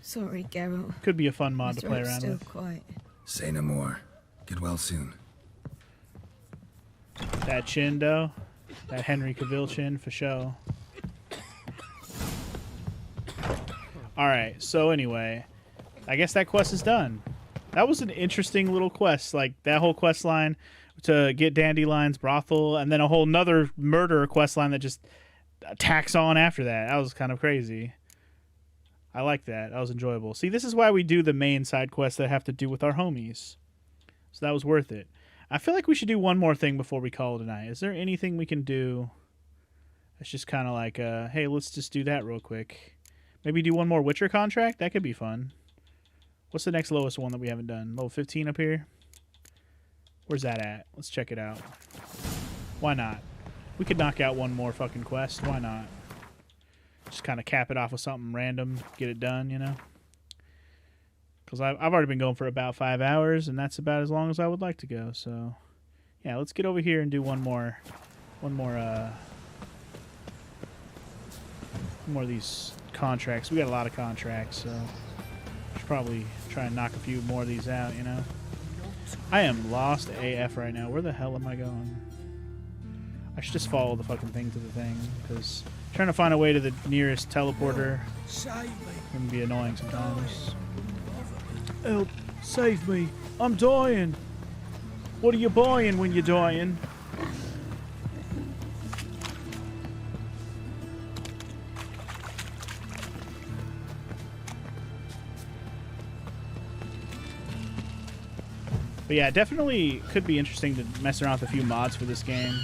J: Sorry, Geralt.
C: Could be a fun mod
J: My
C: to play
J: throat's
C: around
J: still
C: with.
J: Quite.
D: Say no more. Get well soon.
C: That chin, though. That Henry Cavill chin, for sure. Alright, so anyway, I guess that quest is done. That was an interesting little quest. Like, that whole quest line to get Dandelion's brothel, and then a whole nother murder quest line that just tacks on after that. That was kind of crazy. I like that. That was enjoyable. See, this is why we do the main side quests that have to do with our homies. So that was worth it. I feel like we should do one more thing before we call it a night. Is there anything we can do? It's just kind of like, hey, let's just do that real quick. Maybe do one more Witcher contract? That could be fun. What's the next lowest one that we haven't done? Level 15 up here? Where's that at? Let's check it out. Why not? We could knock out one more fucking quest. Why not? just kind of cap it off with something random, get it done, you know. Because I've already been going for about 5 hours, and that's about as long as I would like to go. So, yeah, let's get over here and do one more of these contracts. We got a lot of contracts, so should probably try and knock a few more of these out, you know. I am lost AF right now. Where the hell am I going? I should just follow the fucking thing to the thing, because trying to find a way to the nearest teleporter can be annoying sometimes. Help! Save me! I'm dying! What are you buying when you're dying? But yeah, definitely could be interesting to mess around with a few mods for this game.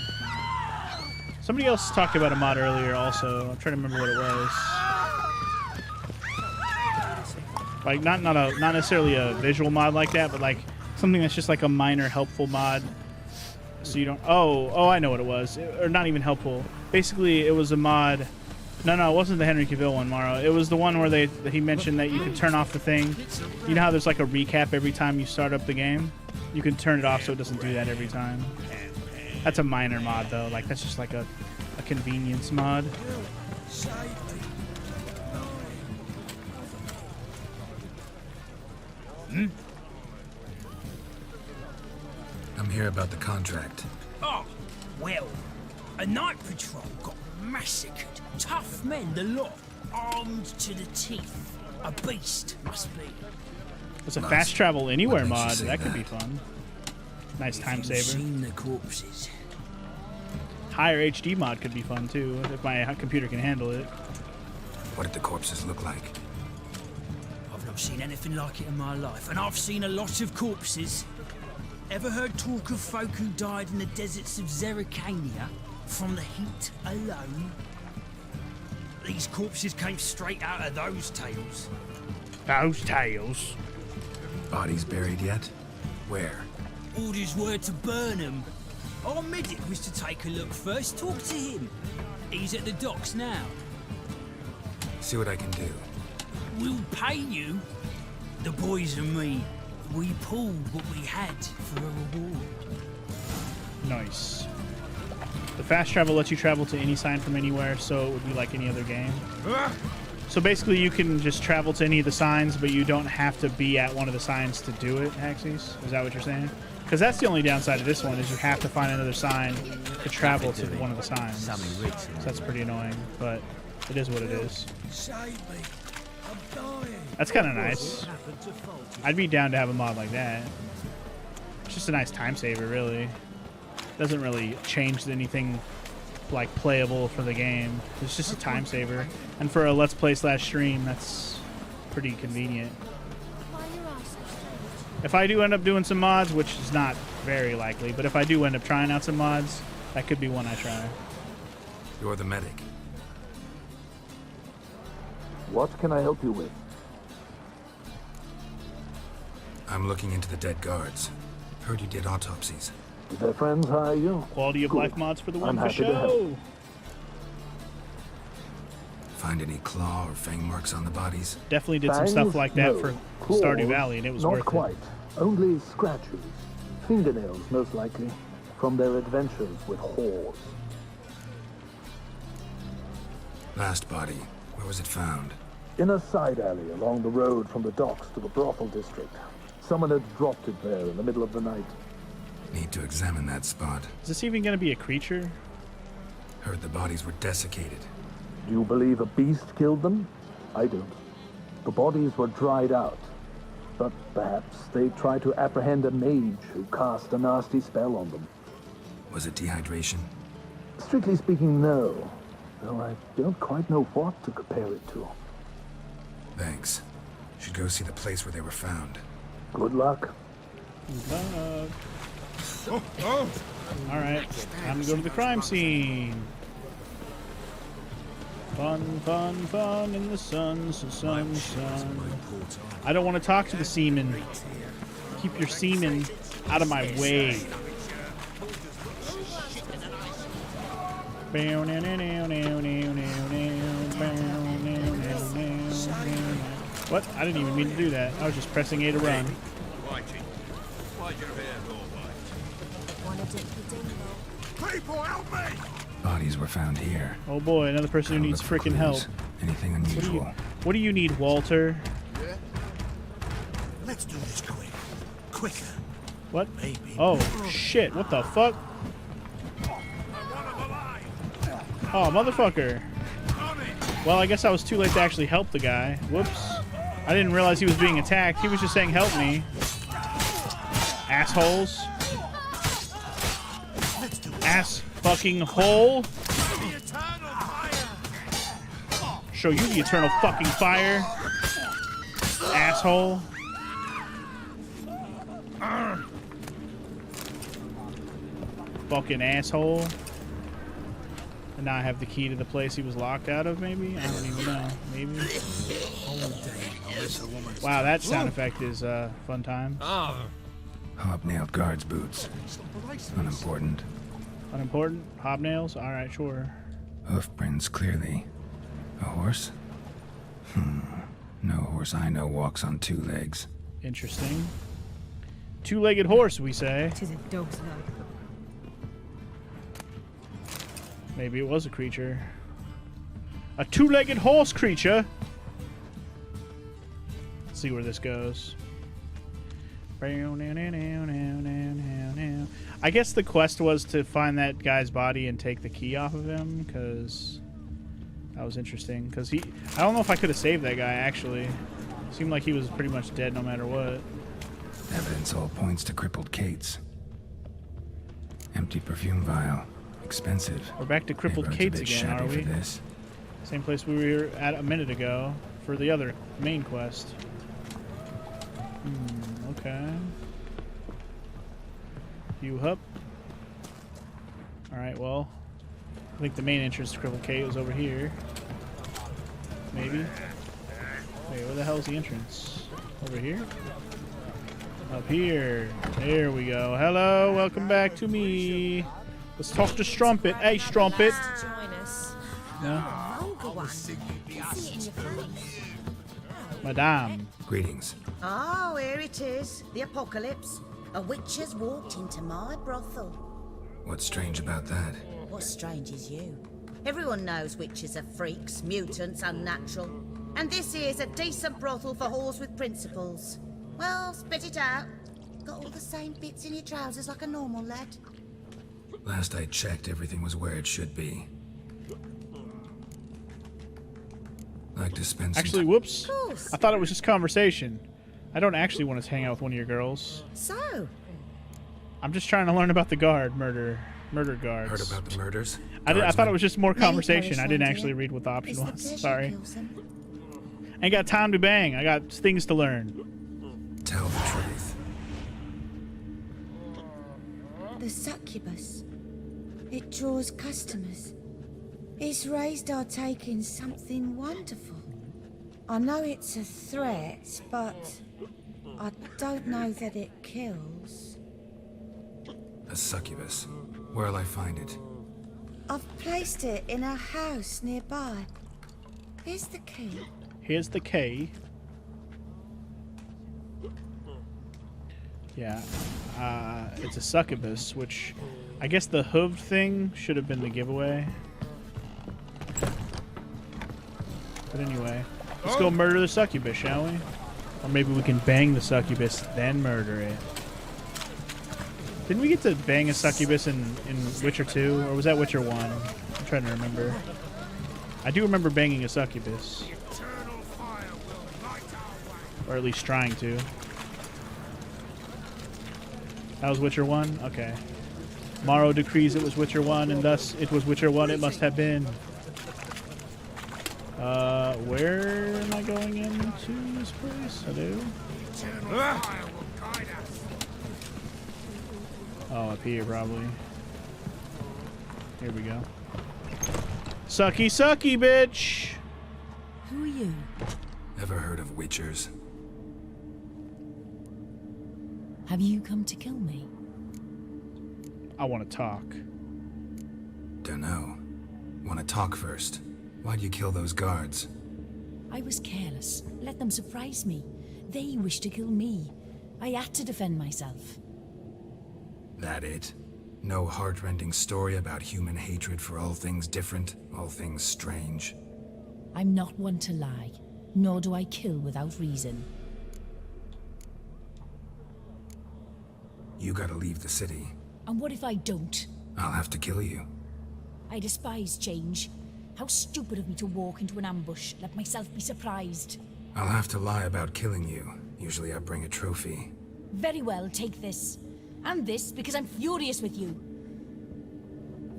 C: Somebody else talked about a mod earlier also. I'm trying to remember what it was. Like not necessarily a visual mod like that, but like something that's just like a minor helpful mod. So you don't I know what it was. Or not even helpful. Basically it was a mod. No, it wasn't the Henry Cavill one, Morrow. It was the one where he mentioned that you could turn off the thing. You know how there's like a recap every time you start up the game? You can turn it off so it doesn't do that every time. That's a minor mod though. Like that's just like a convenience mod.
D: I'm here about the contract.
I: Oh, well, a night patrol got massacred. Tough men, the lot, armed to the teeth. A beast, must be.
C: It's a fast travel anywhere mod. That could be fun. Nice time saver.
I: Seen the corpses.
C: Higher HD mod could be fun too, if my computer can handle it.
D: What did the corpses look like?
I: I've not seen anything like it in my life, and I've seen a lot of corpses. Ever heard talk of folk who died in the deserts of Zerrikania from the heat alone? These corpses came straight out of those tales.
C: Those tales?
D: Bodies buried yet? Where?
I: Orders were to burn them. Our medic was to take a look first, talk to him. He's at the docks now.
D: See what I can do.
I: We'll pay you. The boys and me, we pulled what we had for a reward.
C: Nice. The fast travel lets you travel to any sign from anywhere, so it would be like any other game. So basically you can just travel to any of the signs, but you don't have to be at one of the signs to do it, Haxies? Is that what you're saying? Because that's the only downside of this one, is you have to find another sign to travel to one of the signs. So that's pretty annoying, but it is what it is. That's kind of nice. I'd be down to have a mod like that. It's just a nice time saver, really. Doesn't really change anything like playable for the game. It's just a time saver. And for a Let's Play / stream, that's pretty convenient. If I do end up doing some mods, which is not very likely, but if I do end up trying out some mods, that could be one I try.
D: You're the medic.
O: What can I help you with?
D: I'm looking into the dead guards. Heard you did autopsies.
O: Did their friends hire you?
C: Quality of life mods for the win
O: I'm
C: for
O: happy to help.
C: show.
D: Find any claw or fang marks on the bodies?
C: Definitely did some stuff like that for
O: Claws,
C: Stardew Valley, and it was
O: not
C: worth
O: quite.
C: it.
O: Only scratches. Fingernails, most likely, from their adventures with whores.
D: Last body, where was it found?
O: In a side alley along the road from the docks to the brothel district. Someone had dropped it there in the middle of the night.
D: Need to examine that spot.
C: Is this even going to be a creature?
D: Heard the bodies were desiccated.
O: Do you believe a beast killed them? I don't. The bodies were dried out. But perhaps they tried to apprehend a mage who cast a nasty spell on them.
D: Was it dehydration?
O: Strictly speaking, no. Though I don't quite know what to compare it to.
D: Thanks. Should go see the place where they were found.
O: Good luck.
C: Alright, time to go to the crime scene. Fun, fun, fun in the sun, sun. I don't want to talk to the seamen. Keep your seamen out of my way. What? I didn't even mean to do that. I was just pressing A to run.
H: People, help me!
D: Bodies were found here.
C: Oh boy, another person who needs freaking help.
D: Anything unusual?
C: What do you need, Walter?
L: Yeah? Let's do this quick. Quicker.
C: What?
L: Maybe.
C: Oh, shit. What the fuck? Oh, motherfucker. Well, I guess I was too late to actually help the guy. Whoops. I didn't realize he was being attacked. He was just saying, help me. Assholes. Ass fucking hole. Show you the eternal fucking fire. Asshole. Fucking asshole. And now I have the key to the place he was locked out of, maybe? I don't even know. Maybe. Wow, that sound effect is fun time.
D: Hobnailed guards' boots. Unimportant.
C: Unimportant? Hobnails? Alright, sure.
D: Hoof prints clearly. A horse? No horse I know walks on two legs.
C: Interesting. Two-legged horse, we say.
J: To the dog's leg.
C: Maybe it was a creature. A two-legged horse creature. Let's see where this goes. I guess the quest was to find that guy's body and take the key off of him, because that was interesting. Because I don't know if I could have saved that guy, actually. Seemed like he was pretty much dead no matter what.
D: Evidence all points to crippled Kate's. Empty perfume vial. Expensive.
C: We're back to crippled Kate's again, are we? Same place we were at a minute ago for the other main quest. Okay. You up? Alright, well. I think the main entrance to Crippled Kate was over here. Maybe. Wait, where the hell is the entrance? Over here? Up here. There we go. Hello, welcome back to me. Let's talk to Strumpet. Hey, Strumpet. No? Madame.
D: Greetings.
P: Oh, here it is. The apocalypse. A witch has walked into my brothel.
D: What's strange about that?
P: What's strange is you. Everyone knows witches are freaks, mutants, unnatural. And this here's a decent brothel for whores with principles. Well, spit it out. Got all the same bits in your trousers like a normal lad.
D: Last I checked, everything was where it should be. Like to spend some
C: Actually, whoops. I thought it was just conversation. I don't actually want to hang out with one of your girls.
P: So?
C: I'm just trying to learn about the murder guards.
D: Heard about the murders?
C: I thought it was just more conversation. I didn't actually read what the option was. Sorry. Ain't got time to bang. I got things to learn.
D: Tell the truth.
P: The succubus. It draws customers. It's raised our take in something wonderful. I know it's a threat, but I don't know that it kills.
D: A succubus. Where'll I find it?
P: I've placed it in a house nearby. Here's the key.
C: Here's the key. Yeah. It's a succubus, which I guess the hooved thing should have been the giveaway. But anyway, let's go murder the succubus, shall we? Or maybe we can bang the succubus, then murder it. Didn't we get to bang a succubus in Witcher 2? Or was that Witcher 1? I'm trying to remember. I do remember banging a succubus. Or at least trying to. That was Witcher 1? Okay. Morrow decrees it was Witcher 1, and thus it was Witcher 1 it must have been. Where am I going into this place? Hello? Oh, up here, probably. Here we go. Sucky, sucky, bitch!
J: Who are you?
D: Ever heard of witchers?
J: Have you come to kill me?
C: I want to talk.
D: Dunno. Want to talk first. Why'd you kill those guards?
J: I was careless. Let them surprise me. They wished to kill me. I had to defend myself.
D: That it? No heartrending story about human hatred for all things different, all things strange?
J: I'm not one to lie, nor do I kill without reason.
D: You gotta leave the city.
J: And what if I don't?
D: I'll have to kill you.
J: I despise change. How stupid of me to walk into an ambush, let myself be surprised.
D: I'll have to lie about killing you. Usually I bring a trophy.
J: Very well, take this. And this, because I'm furious with you.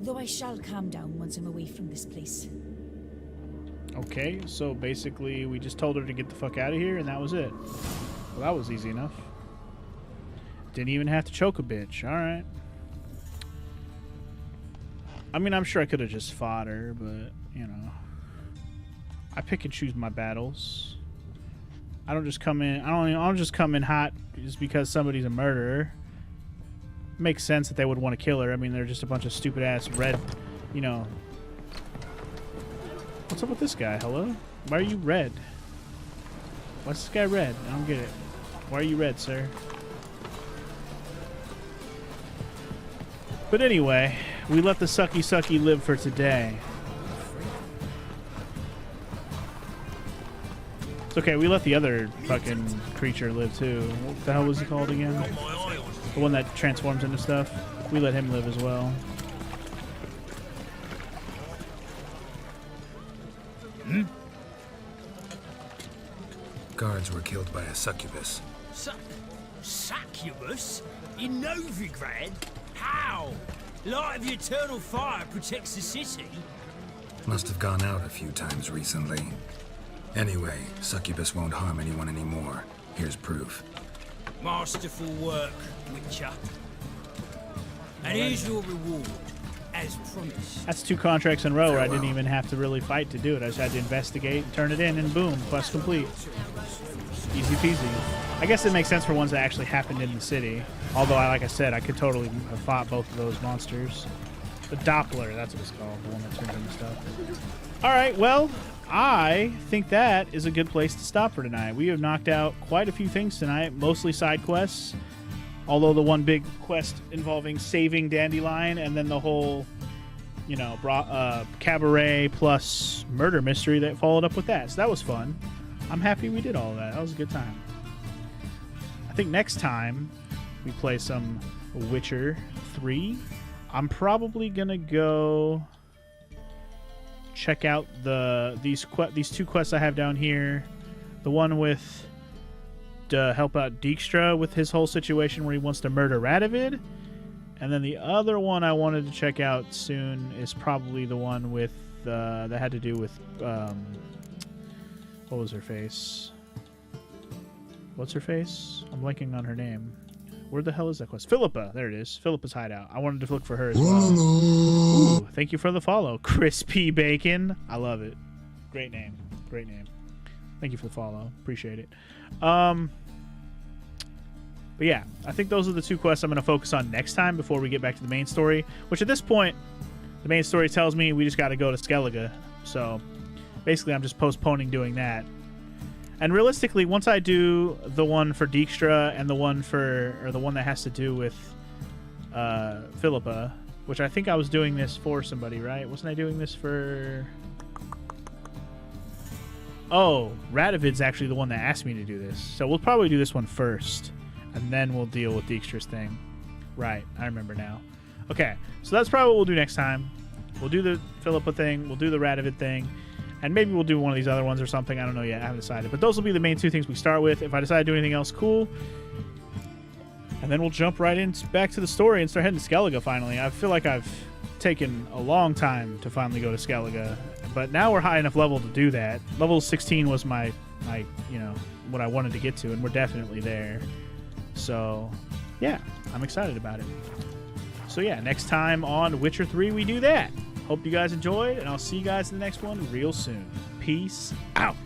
J: Though I shall calm down once I'm away from this place.
C: Okay, so basically we just told her to get the fuck out of here, and that was it. Well, that was easy enough. Didn't even have to choke a bitch. Alright. I mean, I'm sure I could have just fought her, but, you know. I pick and choose my battles. I don't just come in... I don't just come in hot just because somebody's a murderer. Makes sense that they would want to kill her. I mean, they're just a bunch of stupid-ass red, you know... What's up with this guy? Hello? Why are you red? Why's this guy red? I don't get it. Why are you red, sir? But anyway, we let the sucky live for today. It's okay, we let the other fucking creature live too. What the hell was he called again? The one that transforms into stuff. We let him live as well.
D: Hmm? Guards were killed by a succubus.
I: Succubus? In Novigrad? How? Light of the eternal fire protects the city?
D: Must have gone out a few times recently. Anyway, succubus won't harm anyone anymore. Here's proof.
I: Masterful work, Witcher. And here's your reward, as promised.
C: That's 2 contracts in a row where I didn't even have to really fight to do it. I just had to investigate, turn it in, and boom, quest complete. Easy peasy. I guess it makes sense for ones that actually happened in the city. Although, like I said, I could totally have fought both of those monsters. The Doppler, that's what it's called, the one that turns into stuff. Alright, well, I think that is a good place to stop for tonight. We have knocked out quite a few things tonight, mostly side quests. Although the one big quest involving saving Dandelion and then the whole, you know, cabaret plus murder mystery that followed up with that. So that was fun. I'm happy we did all of that. That was a good time. I think next time we play some Witcher 3, I'm probably going to go check out these 2 quests I have down here. The one with to help out Dijkstra with his whole situation where he wants to murder Radovid. And then the other one I wanted to check out soon is probably the one with that had to do with what was her face? What's her face? I'm blanking on her name. Where the hell is that quest? Philippa. There it is. Philippa's hideout. I wanted to look for her as well. Ooh, thank you for the follow. Crispy Bacon. I love it. Great name. Great name. Thank you for the follow. Appreciate it. But yeah, I think those are the 2 quests I'm going to focus on next time before we get back to the main story, which at this point, the main story tells me we just got to go to Skellige. So basically, I'm just postponing doing that. And realistically, once I do the one for Dijkstra and the one that has to do with Philippa, which I think I was doing this for somebody, right? Wasn't I doing this for... Oh, Radovid's actually the one that asked me to do this. So we'll probably do this one first, and then we'll deal with Dijkstra's thing. Right, I remember now. Okay, so that's probably what we'll do next time. We'll do the Philippa thing, we'll do the Radovid thing, and maybe we'll do one of these other ones or something. I don't know yet. I haven't decided. But those will be the main 2 things we start with. If I decide to do anything else, cool. And then we'll jump right back to the story and start heading to Skellige finally. I feel like I've taken a long time to finally go to Skellige. But now we're high enough level to do that. Level 16 was my you know, what I wanted to get to, and we're definitely there. So, yeah, I'm excited about it. So yeah, next time on Witcher 3 we do that. Hope you guys enjoyed, and I'll see you guys in the next one real soon. Peace out.